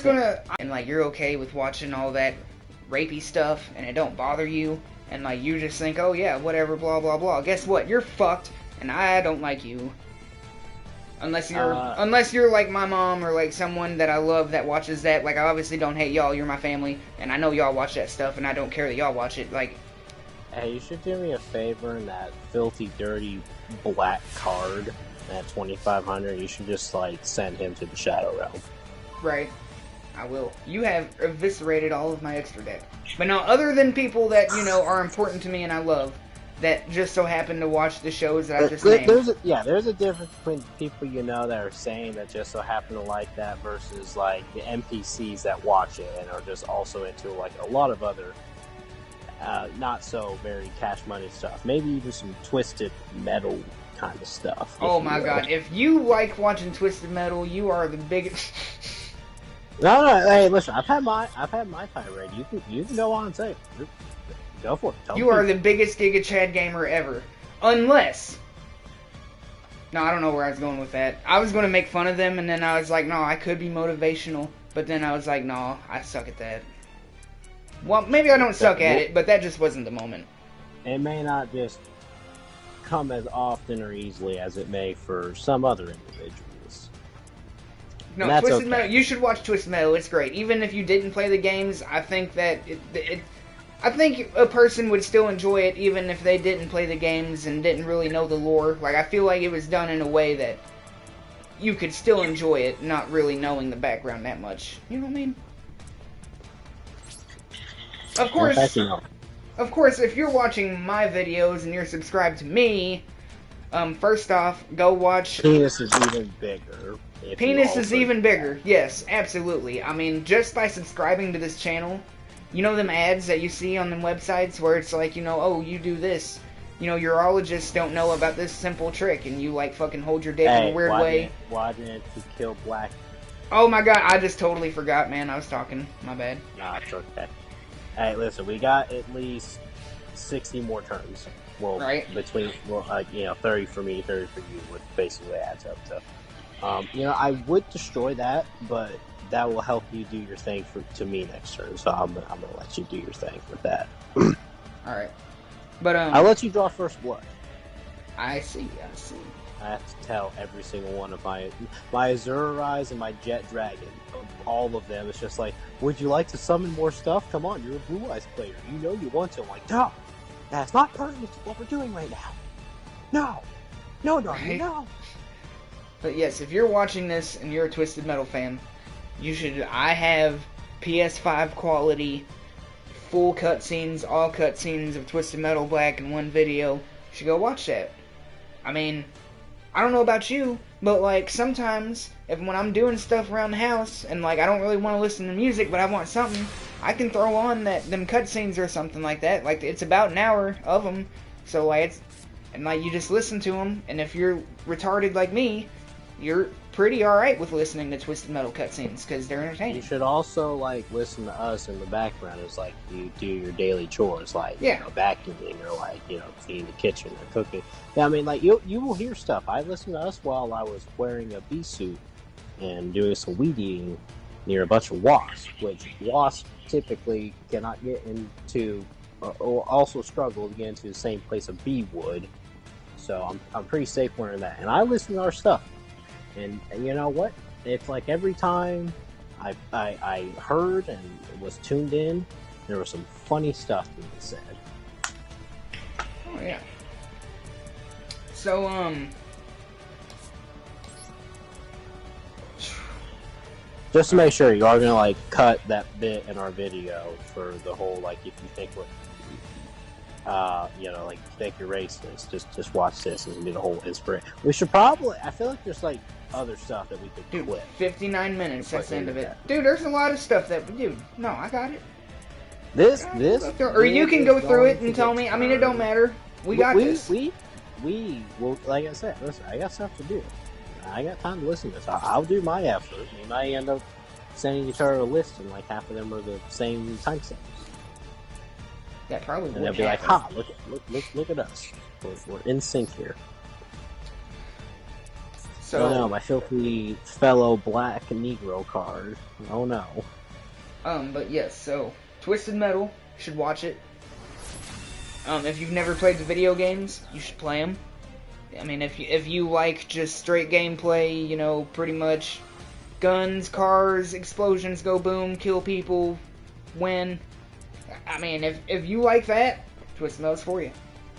gonna, and like, you're okay with watching all that rapey stuff, and it don't bother you, and like, you just think, oh yeah, whatever, blah blah blah. Guess what? You're fucked, and I don't like you. Unless you're like my mom or like someone that I love that watches that. Like, I obviously don't hate y'all. You're my family, and I know y'all watch that stuff, and I don't care that y'all watch it. Like, hey, you should do me a favor, and that filthy, dirty black card, that 2,500, you should just, like, send him to the Shadow Realm. Right. I will. You have eviscerated all of my extra deck. But now, other than people that, you know, are important to me and I love, that just so happen to watch the shows that I just named. There's a difference between people you know that are saying that just so happen to like that versus, like, the NPCs that watch it and are just also into, like, a lot of other not so very cash money stuff. Maybe even some twisted metal kind of stuff. Oh my god, if you like watching twisted metal, you are the biggest. No, hey, listen, I've had my tirade. You can go on and say it. Go for it. You are the biggest GigaChad gamer ever. Unless... No, I don't know where I was going with that. I was going to make fun of them, and then I was like, no, I could be motivational. But then I was like, no, I suck at that. Well, maybe I don't suck at it, but that just wasn't the moment. It may not just come as often or easily as it may for some other individuals. No, Twisted Metal, you should watch Twisted Metal, it's great. Even if you didn't play the games, I think that I think a person would still enjoy it even if they didn't play the games and didn't really know the lore. Like, I feel like it was done in a way that you could still enjoy it, not really knowing the background that much. You know what I mean? Of course, if you're watching my videos and you're subscribed to me, first off, go watch... Penis is even bigger. Penis is even bigger, yes, absolutely. I mean, just by subscribing to this channel, You know them ads that you see on them websites where it's like, you know, oh, you do this. You know, urologists don't know about this simple trick, and you, like, fucking hold your dick in a weird way. Why didn't you kill Black? Oh my god, I just totally forgot, man. I was talking. My bad. Nah, it's okay. Hey, listen, we got at least 60 more turns. Well, right. Between, 30 for me, 30 for you, which basically adds up to. I would destroy that, but that will help you do your thing to me next turn. So I'm gonna let you do your thing with that. All right, but I'll let you draw first blood. I see. I have to tell every single one of my Azura Rise and my Jet Dragon, all of them. It's just like, would you like to summon more stuff? Come on, you're a Blue Eyes player. You know you want to. I'm like, no, that's not pertinent to what we're doing right now. No, right? no. But yes, if you're watching this and you're a Twisted Metal fan, you should. I have PS5 quality, full cutscenes, all cutscenes of Twisted Metal Black in one video. You should go watch that. I mean, I don't know about you, but like sometimes when I'm doing stuff around the house and like I don't really want to listen to music, but I want something, I can throw on them cutscenes or something like that. Like it's about an hour of them, so like you just listen to them. And if you're retarded like me, you're pretty alright with listening to Twisted Metal cutscenes because they're entertaining. You should also like listen to us in the background as like you do your daily chores, like vacuuming or like cleaning the kitchen or cooking. Yeah, I mean like you will hear stuff. I listened to us while I was wearing a bee suit and doing some weed eating near a bunch of wasps, which wasps typically cannot get into or also struggle to get into the same place a bee would. So I'm pretty safe wearing that, and I listen to our stuff. And you know what? It's like every time I heard and was tuned in, there was some funny stuff being said. Oh yeah. So just to make sure, you are gonna like cut that bit in our video for the whole like if you think what like think you're racist, just watch this and be the whole inspiration. We should probably. I feel like there's like other stuff that we could quit. 59 minutes. That's the end of it. Dude, there's a lot of stuff no, I got it. This, or you can go through it and tell me. I mean, it don't matter. We got this. We will, like I said, listen, I got stuff to do. I got time to listen to this. I'll do my effort. We might end up sending each other a list, and like half of them are the same timestamps. That probably would. And they'll be like, "Ha! Look at us. We're in sync here." So, oh no, my filthy fellow black Negro card. Oh no. But yes, so Twisted Metal, you should watch it. If you've never played the video games, you should play them. I mean, if you like just straight gameplay, pretty much guns, cars, explosions, go boom, kill people, win. I mean, if you like that, Twisted Metal's for you.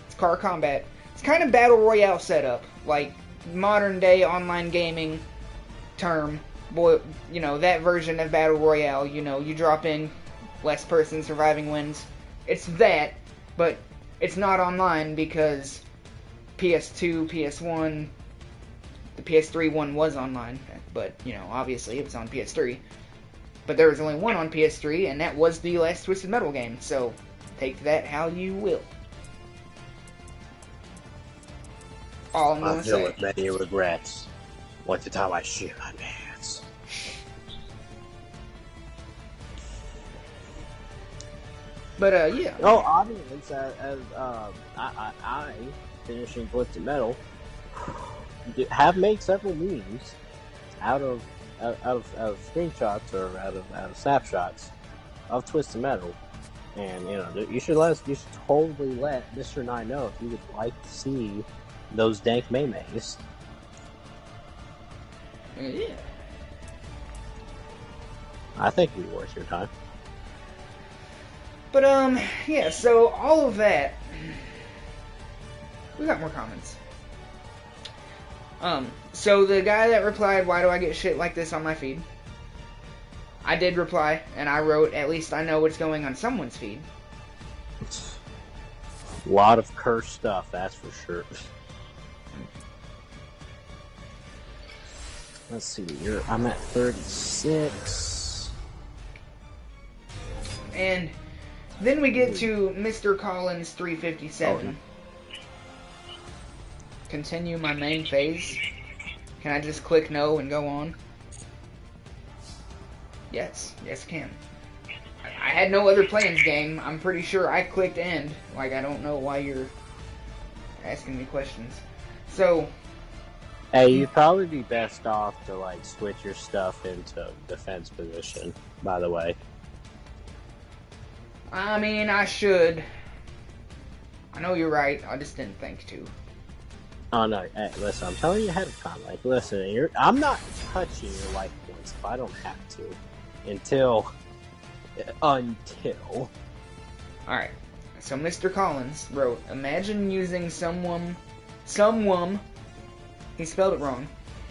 It's car combat. It's kind of battle royale setup, like modern day online gaming term. Boy, that version of battle royale. You drop in, less person surviving wins. It's that, but it's not online because PS2, PS1, the PS3 one was online, but obviously it was on PS3. But there was only one on PS3, and that was the last Twisted Metal game, so take that how you will. All I'm gonna say. I feel with many regrets. What the time I shit my pants. But yeah. Oh, audience, as I finishing Twisted Metal, have made several memes out of screenshots or out of snapshots of Twisted Metal, and you should totally let Mr. Nye know if you would like to see those dank memes. Yeah. I think it'd be worth your time. But yeah. So all of that. We got more comments. So the guy that replied, "Why do I get shit like this on my feed?" I did reply, and I wrote, "At least I know what's going on someone's feed." A lot of cursed stuff, that's for sure. Let's see, I'm at 36. And Then we get to Mr. Collins 357. Continue my main phase. Can I just click no and go on? Yes, yes I can. I had no other plans, game. I'm pretty sure I clicked end. Like, I don't know why you're asking me questions. So... Hey, you'd probably be best off to, like, switch your stuff into defense position, by the way. I mean, I should. I know you're right. I just didn't think to. Oh, no. Hey, listen, I'm telling you ahead of time. Like, listen, I'm not touching your life points if I don't have to. Until. Alright. So, Mr. Collins wrote, imagine using someone. He spelled it wrong.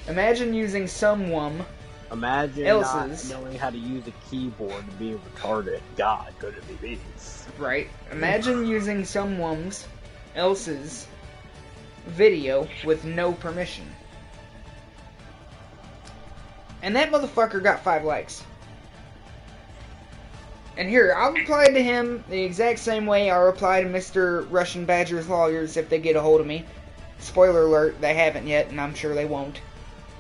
Imagine using someone. Imagine else's. Not knowing how to use a keyboard and being retarded. God, could it be me? Right. Imagine using someone else's video with no permission. And that motherfucker got 5 likes. And here, I'll reply to him the exact same way I'll reply to Mr. Russian Badger's lawyers if they get a hold of me. Spoiler alert, they haven't yet, and I'm sure they won't.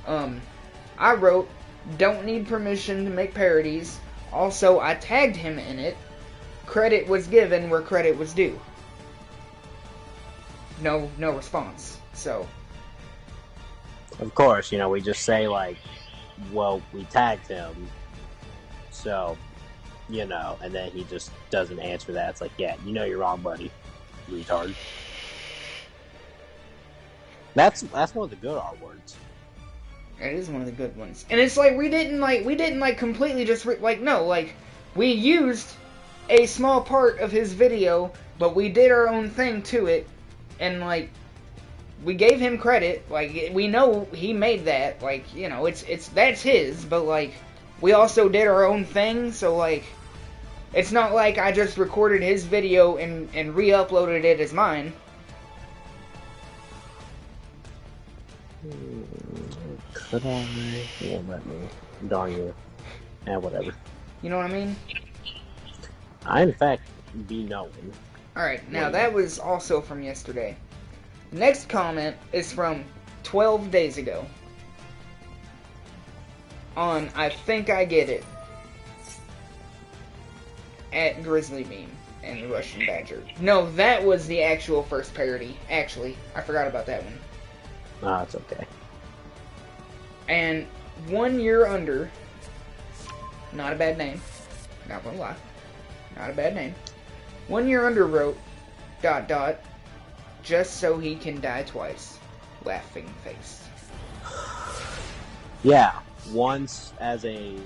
I wrote, don't need permission to make parodies. Also, I tagged him in it. Credit was given where credit was due. No response. So. Of course, we just say, like, well, we tagged him. So, and then he just doesn't answer that. It's like, yeah, you're wrong, buddy. Retard. That's one of the good R words. It is one of the good ones. And it's like we didn't completely just we used a small part of his video, but we did our own thing to it, and we gave him credit. We know he made that. It's that's his, but we also did our own thing. So it's not like I just recorded his video and re-uploaded it as mine. Could I? Yeah, let me. Darn you. Whatever. You know what I mean? I, in fact, be knowing. Alright, now that was also from yesterday. The next comment is from 12 days ago. On I Think I Get It. At Grizzly Beam and the Russian Badger. No, that was the actual first parody. Actually, I forgot about that one. Ah, it's okay. And 1 year under, not a bad name, not gonna lie, not a bad name. 1 year under wrote, ... just so he can die twice, laughing face. Yeah, once as a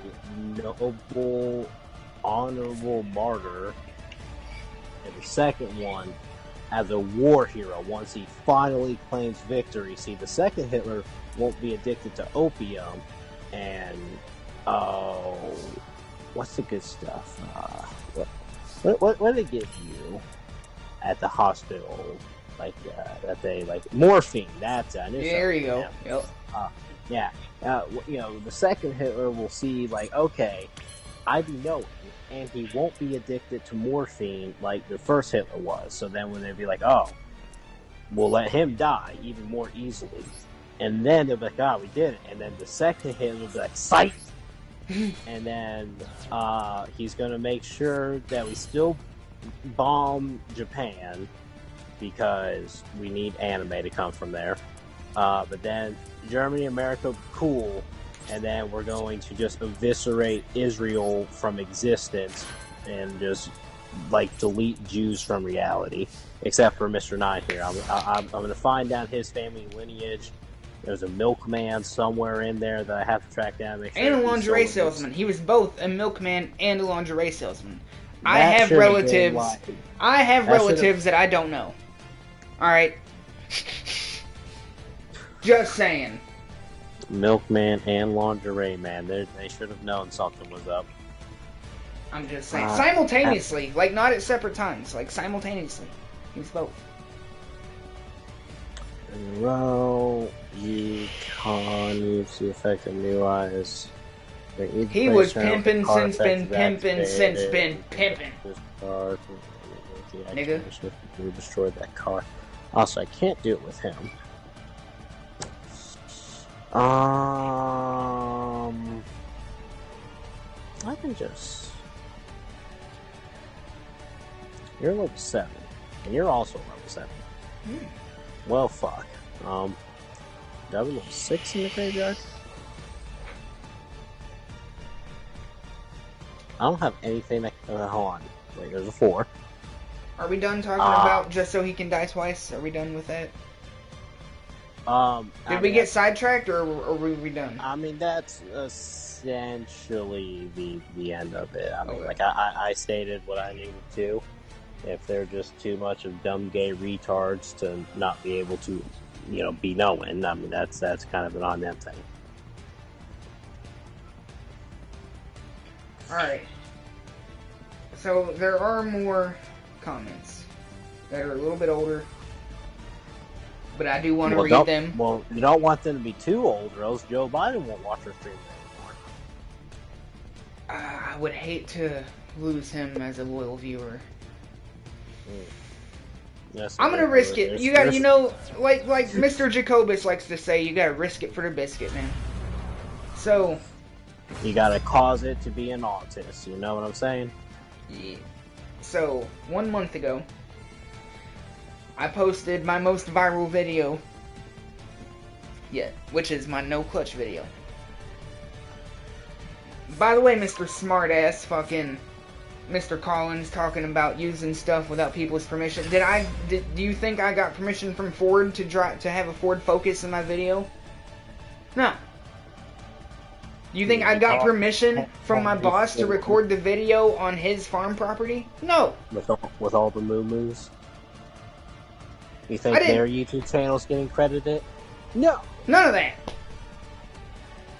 noble, honorable martyr, and the second one as a war hero once he finally claims victory. See, the second Hitler won't be addicted to opium, and what's the good stuff? What do they give you at the hospital? That they morphine. That's it. There you go. Yep. The second Hitler will see okay, I be knowing, and he won't be addicted to morphine like the first Hitler was. So then when they'd be like, oh, we'll let him die even more easily. And then they'll be like, we did it. And then the second Hitler will be like, psych! And then he's going to make sure that we still bomb Japan because we need anime to come from there. But then Germany, America, cool. And then we're going to just eviscerate Israel from existence and just delete Jews from reality, except for Mr. Nine here. I'm going to find down his family lineage. There's a milkman somewhere in there that I have to track down. Make sure and a lingerie salesman. He was both a milkman and a lingerie salesman. I have relatives that I don't know. All right, just saying. Milkman and lingerie man. They should have known something was up. I'm just saying. Simultaneously. Not at separate times. Simultaneously. He was both. Row, Econ, use the effect of new eyes. He was pimping since been pimping since been pimping. Nigga. We destroyed that car. Also, I can't do it with him. I can just... You're level 7. And you're also level 7. Well, fuck. Do I have level 6 in the graveyard? I don't have anything that... hold on. Wait, there's a 4. Are we done talking about just so he can die twice? Are we done with that? Did we get sidetracked, or were we done? I mean, that's essentially the end of it. I mean, like, I stated what I needed to. If they're just too much of dumb gay retards to not be able to, you know, be knowing, I mean, that's kind of an on them thing. Alright. So, there are more comments that are a little bit older, but I do want to read them. Well, you don't want them to be too old, or else Joe Biden won't watch our stream anymore. I would hate to lose him as a loyal viewer. Yes, I'm gonna risk it. You got, you know, like Mr. Jacobus likes to say, you gotta risk it for the biscuit, man. So you gotta cause it to be an autist. You know what I'm saying? Yeah. So 1 month ago, I posted my most viral video yet, which is my no clutch video. By the way, Mr. Smartass, fucking Mr. Collins talking about using stuff without people's permission. Do you think I got permission from Ford to have a Ford Focus in my video? No. You think I got permission from my boss to record the video on his farm property? No. With all the moo-moos? You think their YouTube channel's getting credited? No. None of that.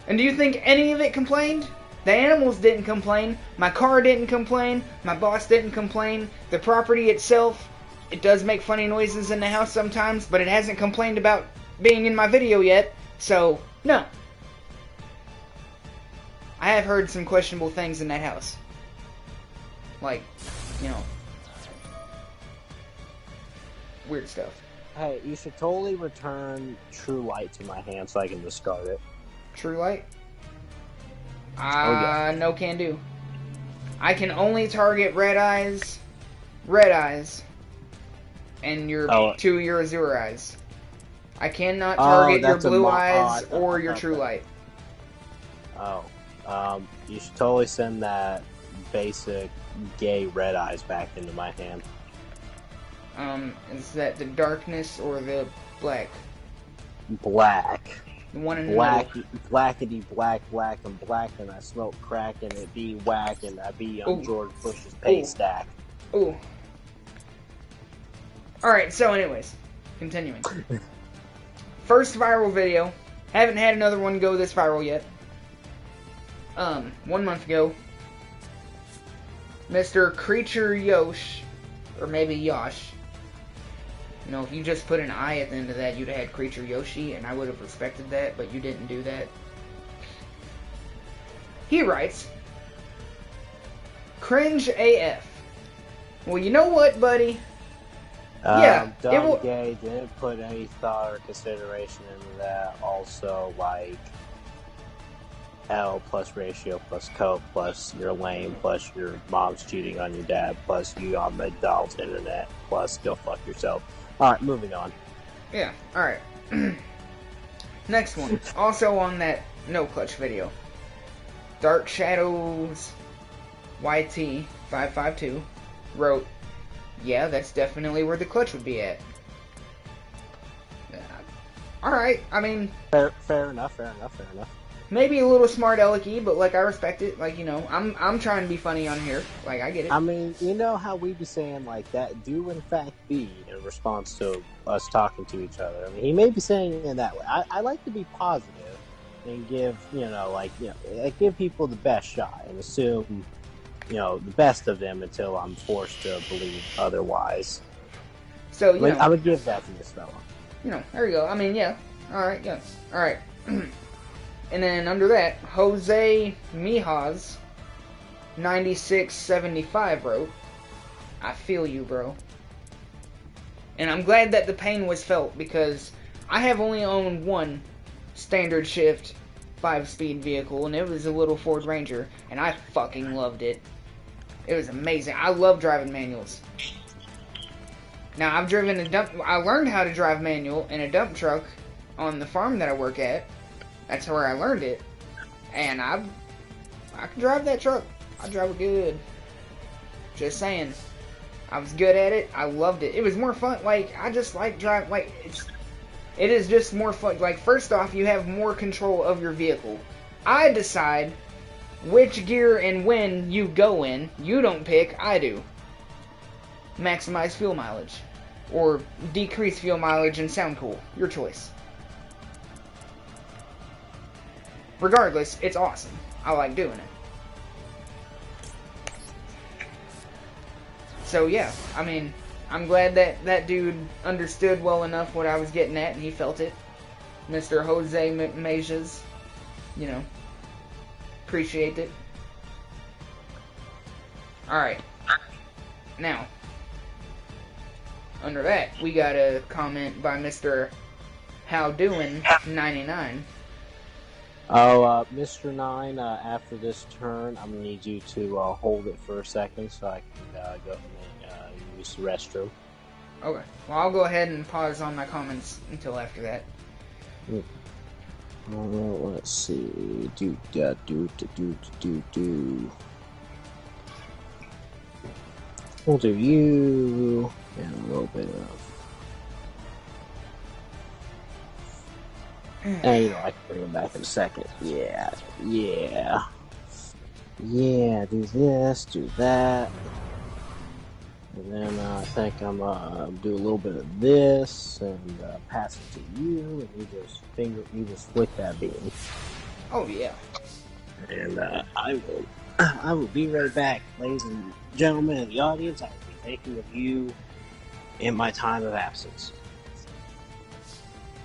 And do you think any of it complained? The animals didn't complain. My car didn't complain. My boss didn't complain. The property itself, it does make funny noises in the house sometimes, but it hasn't complained about being in my video yet. So, no. I have heard some questionable things in that house. Like, you know, weird stuff. Hey, you should totally return True Light to my hand so I can discard it. True Light? No can do. I can only target red eyes, and your your Azure eyes. I cannot target your blue eyes or your True Light. You should totally send that basic gay red eyes back into my hand. Is that the darkness or the black? Black. The one in the middle. Blackity black, and I smoke crack, and it be whack, and I be on George Bush's pay stack. Ooh. Alright, so anyways, continuing. First viral video. Haven't had another one go this viral yet. 1 month ago, Mr. Creature Yosh, or maybe Yosh. You know, if you just put an I at the end of that, you'd have had Creature Yoshi, and I would have respected that, but you didn't do that. He writes, cringe AF. Well, you know what, buddy? Yeah, Dumb Gay didn't put any thought or consideration into that. Also, like, L plus ratio plus coke plus you're lame plus your mom's cheating on your dad plus you on McDonald's internet plus go fuck yourself. Alright, moving on. Yeah, alright. Next one. Also on that no clutch video. Dark Shadows YT552 wrote, yeah, that's definitely where the clutch would be at. Alright, I mean... Fair enough. Maybe a little smart alecky, but like I respect it. Like, you know, I'm trying to be funny on here. Like, I get it. I mean, you know how we be saying like that do in fact be in response to us talking to each other. I mean, he may be saying it in that way. I like to be positive and give, you know, like, you know, give people the best shot and assume, you know, the best of them until I'm forced to believe otherwise. So, you know, I would give that to this fella. You know, there you go. I mean, yeah. Alright, yeah. Alright. And then under that, Jose Mijas 9675 wrote, I feel you, bro. And I'm glad that the pain was felt, because I have only owned one standard shift 5-speed vehicle, and it was a little Ford Ranger, and I fucking loved it. It was amazing. I love driving manuals. Now, I've driven a dump... I learned how to drive manual in a dump truck on the farm that I work at. That's where I learned it. And I can drive that truck. I drive it good. Just saying. I was good at it. I loved it. It was more fun. Like, I just like driving. Like, it is just more fun. Like, first off, you have more control of your vehicle. I decide which gear and when you go in. You don't pick. I do. Maximize fuel mileage. Or decrease fuel mileage and sound cool. Your choice. Regardless, it's awesome. I like doing it. So yeah, I mean, I'm glad that that dude understood well enough what I was getting at, and he felt it. Mr. Jose Mejas, you know, appreciate it. Alright. Now, under that, we got a comment by Mr. How Doin' 99. Oh, Mr. 9, after this turn, I'm going to need you to hold it for a second so I can go and use the restroom. Okay. Well, I'll go ahead and pause on my comments until after that. Let's see. Do. We'll do you and a little bit of. And you know, I can bring him back in a second. Yeah. Do this, do that. And then I think I'm do a little bit of this and pass it to you, and you just flick that bean. Oh yeah. And I will be right back, ladies and gentlemen in the audience. I will be thinking of you in my time of absence.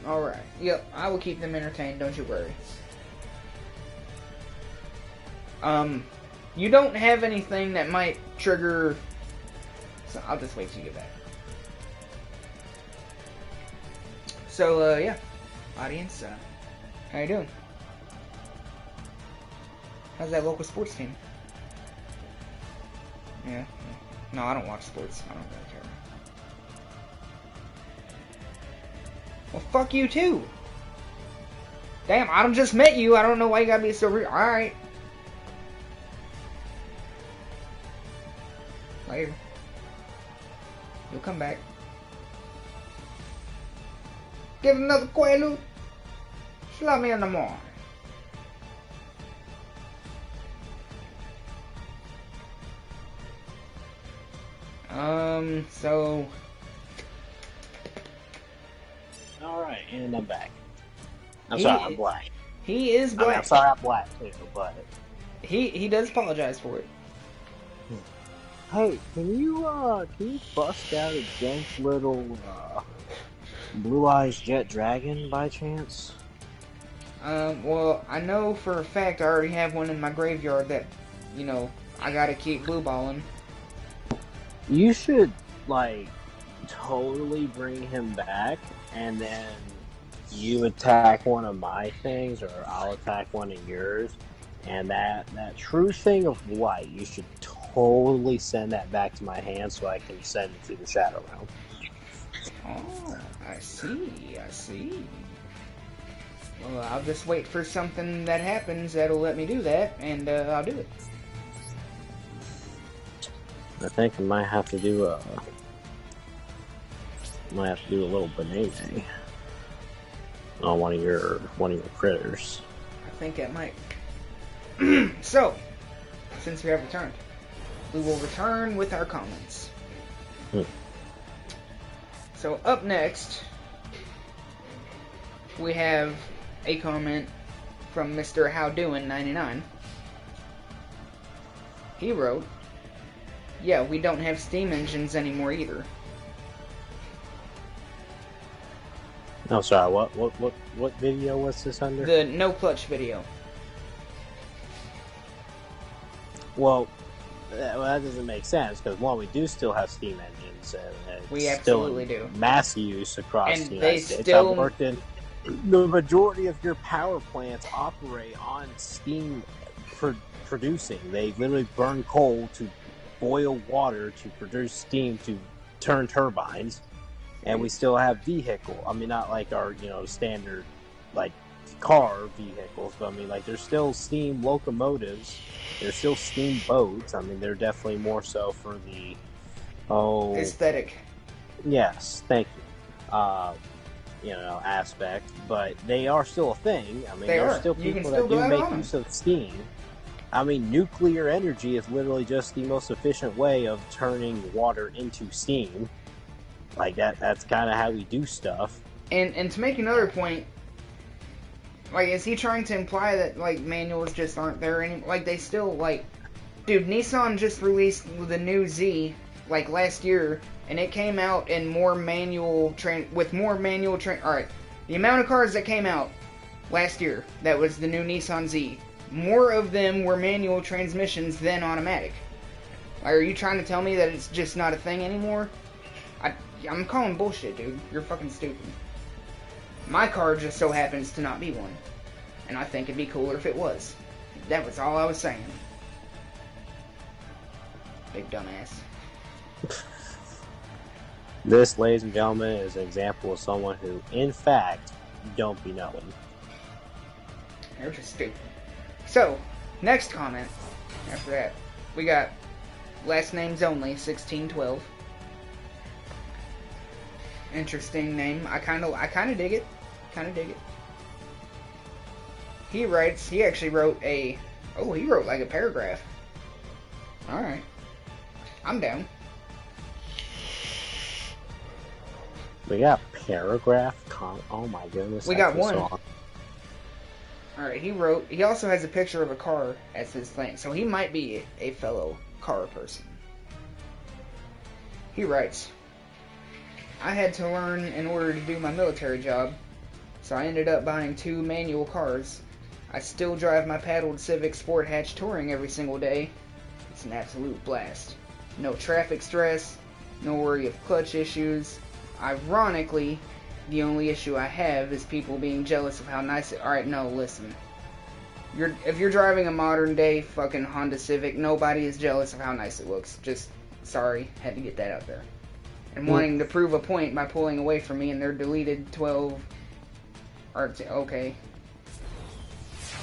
Alright. Yep, I will keep them entertained, don't you worry. You don't have anything that might trigger... So I'll just wait till you get back. So, yeah. Audience, how you doing? How's that local sports team? Yeah. No, I don't watch sports. I don't really care. Well, fuck you too. Damn, I just met you. I don't know why you gotta be so rude. Alright. Later. You'll come back. Get another Quaalude. Slap me in the morning. So... Alright, and I'm back. I'm sorry, I'm black. He is black. I'm sorry, I'm black too, but... He does apologize for it. Hey, can you bust out a jank little, Blue Eyes Jet Dragon by chance? Well, I know for a fact I already have one in my graveyard that, you know, I gotta keep blue balling. You should, like, totally bring him back, and then you attack one of my things, or I'll attack one of yours, and that true thing of white, you should totally send that back to my hand so I can send it to the Shadow Realm. Oh, I see. Well, I'll just wait for something that happens that'll let me do that, and I'll do it. I think I might have to do a little banana on one of your critters. I think it might. So, since we have returned, we will return with our comments. So up next, we have a comment from Mr. How Doin' 99. He wrote, "Yeah, we don't have steam engines anymore either." Oh, sorry. What video was this under? The no clutch video. Well, that doesn't make sense because one, we do still have steam engines, and We it's absolutely still in do. mass use across And the they United States. still- I've worked in the majority of your power plants operate on steam producing. They literally burn coal to boil water to produce steam to turn turbines, and we still have vehicle. I mean, not like our standard like car vehicles, but I mean like there's still steam locomotives. There's still steam boats. I mean, they're definitely more so for the aesthetic. Yes, thank you. Aspect, but they are still a thing. I mean, there's still people that do make use of steam. I mean, nuclear energy is literally just the most efficient way of turning water into steam. Like that's kind of how we do stuff. And to make another point, like, is he trying to imply that like manuals just aren't there anymore? Like, they still dude, Nissan just released the new Z like last year, and it came out in more manual Alright, the amount of cars that came out last year, that was the new Nissan Z, more of them were manual transmissions than automatic. Like, are you trying to tell me that it's just not a thing anymore? I'm calling bullshit, dude. You're fucking stupid. My car just so happens to not be one, and I think it'd be cooler if it was. That was all I was saying. Big dumbass. This, ladies and gentlemen, is an example of someone who, in fact, don't be knowing. You're just stupid. So, next comment. After that, we got last names only, 1612. Interesting name. I kind of dig it. He actually wrote he wrote like a paragraph. Alright. I'm down. We got paragraph. Oh my goodness. We got one. Alright, he also has a picture of a car as his thing, so he might be a fellow car person. He writes, I had to learn in order to do my military job, so I ended up buying 2 manual cars. I still drive my paddled Civic Sport Hatch Touring every single day. It's an absolute blast. No traffic stress, no worry of clutch issues. Ironically, the only issue I have is people being jealous of how nice it... Alright, no, listen. If you're driving a modern day fucking Honda Civic, nobody is jealous of how nice it looks. Just, sorry, had to get that out there. And wanting to prove a point by pulling away from me in their deleted 12... Okay.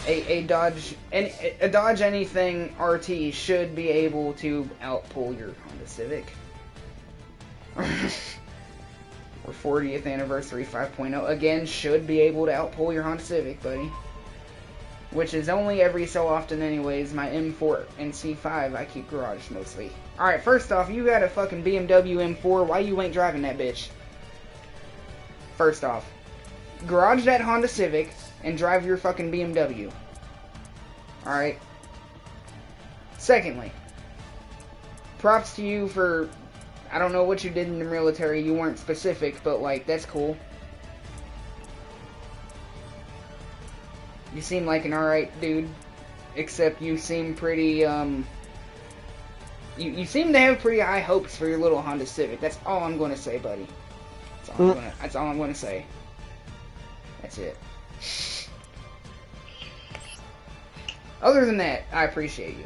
A Dodge anything RT should be able to outpull your Honda Civic. Or 40th anniversary 5.0 again should be able to outpull your Honda Civic, buddy. Which is only every so often anyways. My M4 and C5 I keep garage mostly. Alright, first off, you got a fucking BMW M4, why you ain't driving that bitch? First off, garage that Honda Civic and drive your fucking BMW. Alright? Secondly, props to you for... I don't know what you did in the military, you weren't specific, but like, that's cool. You seem like an alright dude, except you seem pretty, you seem to have pretty high hopes for your little Honda Civic. That's all I'm gonna say, buddy. That's all I'm gonna say. That's it. Other than that, I appreciate you.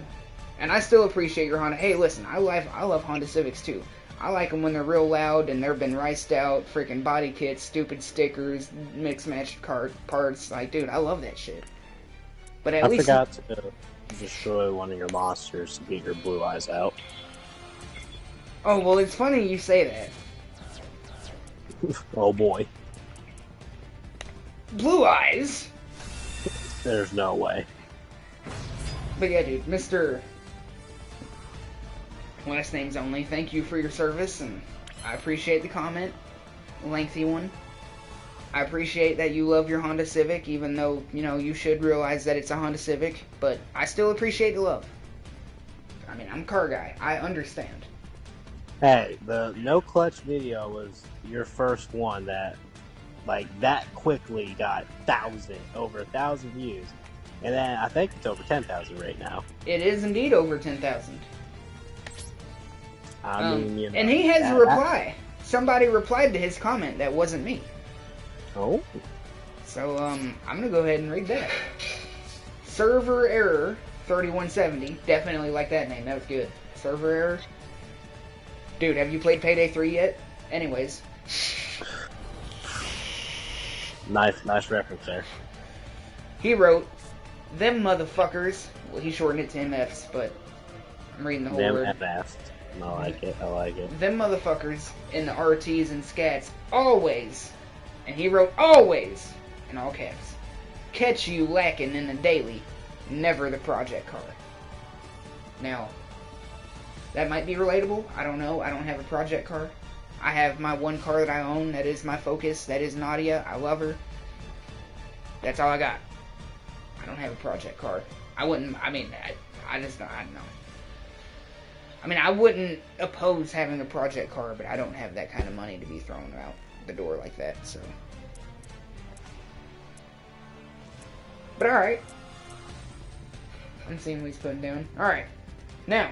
And I still appreciate your Honda. Hey, listen, I love Honda Civics too. I like them when they're real loud and they've been riced out, freaking body kits, stupid stickers, mixed matched parts. Like, dude, I love that shit. But at least I forgot to destroy one of your monsters to get your blue eyes out. Oh, well, it's funny you say that. Oh boy. Blue eyes? There's no way. But yeah, dude, Mr. Last names only, thank you for your service, and I appreciate the comment. Lengthy one. I appreciate that you love your Honda Civic, even though, you know, you should realize that it's a Honda Civic, but I still appreciate the love. I mean, I'm a car guy. I understand. Hey, the no clutch video was your first one that Like, that quickly got over 1,000 views. And then I think it's over 10,000 right now. It is indeed over 10,000. I mean, you know, and he has a reply. Somebody replied to his comment that wasn't me. Oh? So, I'm gonna go ahead and read that. Server error 3170. Definitely like that name. That was good. Server error. Dude, have you played Payday 3 yet? Anyways. Nice reference there. He wrote, them motherfuckers. Well, he shortened it to MFs, but I'm reading the whole word. Them MFs. I like it. Them motherfuckers in the RTs and scats always, and he wrote always in all caps, catch you lacking in the daily, never the project car. Now, that might be relatable. I don't know. I don't have a project car. I have my one car that I own. That is my focus. That is Nadia. I love her. That's all I got. I don't have a project car. I wouldn't. I mean, I don't know. I mean, I wouldn't oppose having a project car, but I don't have that kind of money to be thrown out the door like that, so. But alright. I'm seeing what he's putting down. Alright. Now.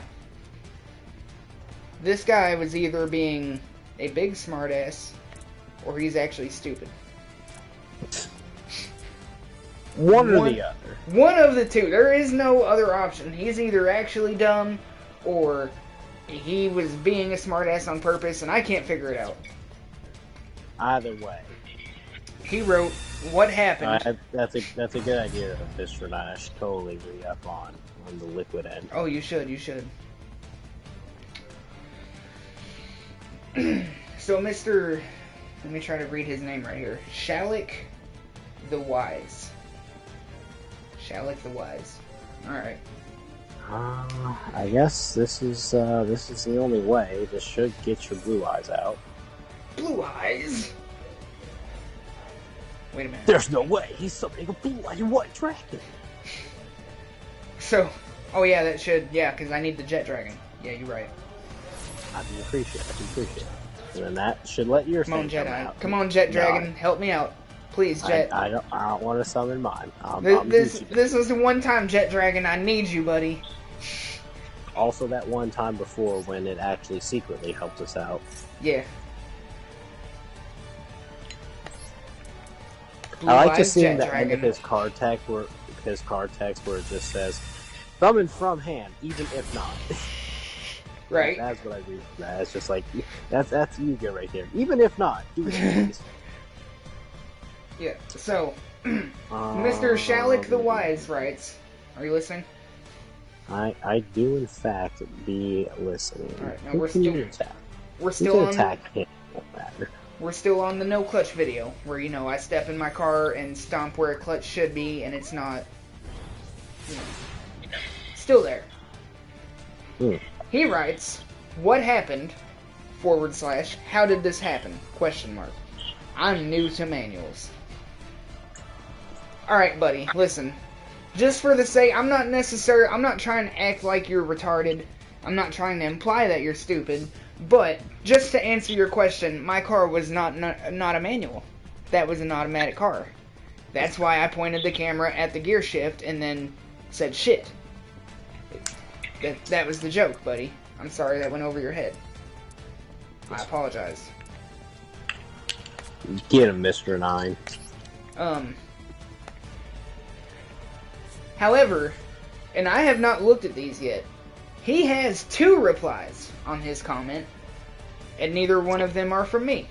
This guy was either being a big smartass, or he's actually stupid. One or the other. One of the two. There is no other option. He's either actually dumb, or he was being a smartass on purpose, and I can't figure it out. Either way. He wrote, what happened? That's a good idea, Mr. Knight. I should totally re-up on the liquid end. Oh, you should. So, Mr. Let me try to read his name right here. Shalik the Wise. Shalik the Wise. Alright. I guess this is the only way. This should get your blue eyes out. Blue eyes? Wait a minute. There's no way he's summoning a blue-eyed white dragon. So, oh yeah, that should, yeah, because I need the jet dragon. Yeah, you're right. I do appreciate it. And then that should let your Come on, thing Jet come out. Come on, Jet Dragon, help me out. Please, Jet. I don't want to summon mine. This was the one time, Jet Dragon, I need you, buddy. Also that one time before when it actually secretly helped us out. Yeah. I like to see the end of his card text where it just says, summon from hand, even if not. Right. That's what I read from that. It's just like, that's Yu-Gi-Oh right there. Even if not, do it please. Yeah, so, Mr. Shalik the Wise writes, are you listening? I do in fact be listening. Alright, now we're still on the no clutch video, where, you know, I step in my car and stomp where a clutch should be, and it's not, you know, still there. He writes, what happened, / how did this happen, ? I'm new to manuals. Alright, buddy, listen. Just for the sake, I'm not trying to act like you're retarded. I'm not trying to imply that you're stupid. But, just to answer your question, my car was not a manual. That was an automatic car. That's why I pointed the camera at the gear shift and then said shit. That was the joke, buddy. I'm sorry that went over your head. I apologize. Get him, Mr. 9. However, and I have not looked at these yet, he has 2 replies on his comment, and neither one of them are from me.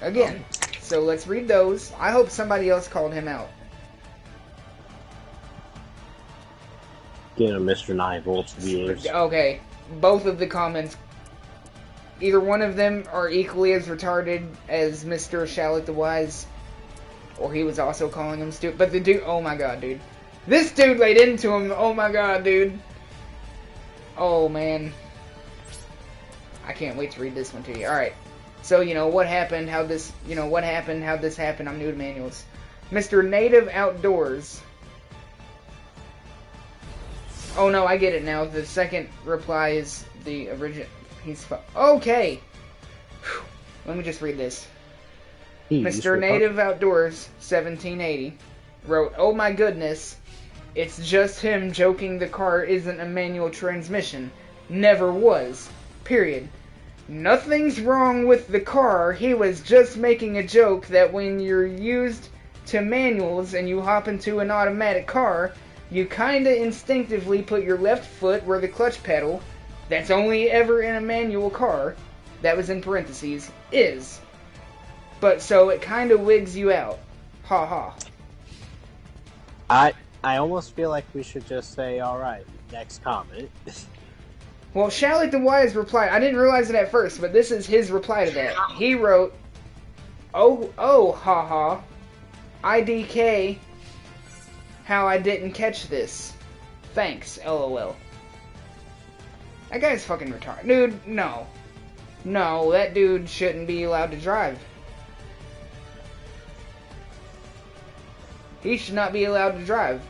Again, so let's read those. I hope somebody else called him out. Get him, Mr. 9 volts viewers. Okay, both of the comments, either one of them are equally as retarded as Mr. Shalik the Wise, or he was also calling him stupid. But the dude, oh my god, dude. This dude laid into him, oh my god, dude. Oh, man. I can't wait to read this one to you. Alright. So, you know, what happened, how this happened, I'm new to manuals. Mr. Native Outdoors. Oh, no, I get it now. The second reply is the original. Okay. Whew. Let me just read this. Mr. Native Outdoors 1780 wrote, "Oh my goodness, it's just him joking the car isn't a manual transmission. Never was. Period. Nothing's wrong with the car. He was just making a joke that when you're used to manuals and you hop into an automatic car, you kinda instinctively put your left foot where the clutch pedal, that's only ever in a manual car," that was in parentheses, "is. But so it kinda wigs you out. Ha ha." I almost feel like we should just say, alright, next comment. Well, Shallot the Wise replied, I didn't realize it at first, but this is his reply to that. He wrote, Oh, haha. IDK, how I didn't catch this. Thanks, LOL. That guy's fucking retarded. Dude, no. No, that dude shouldn't be allowed to drive. He should not be allowed to drive.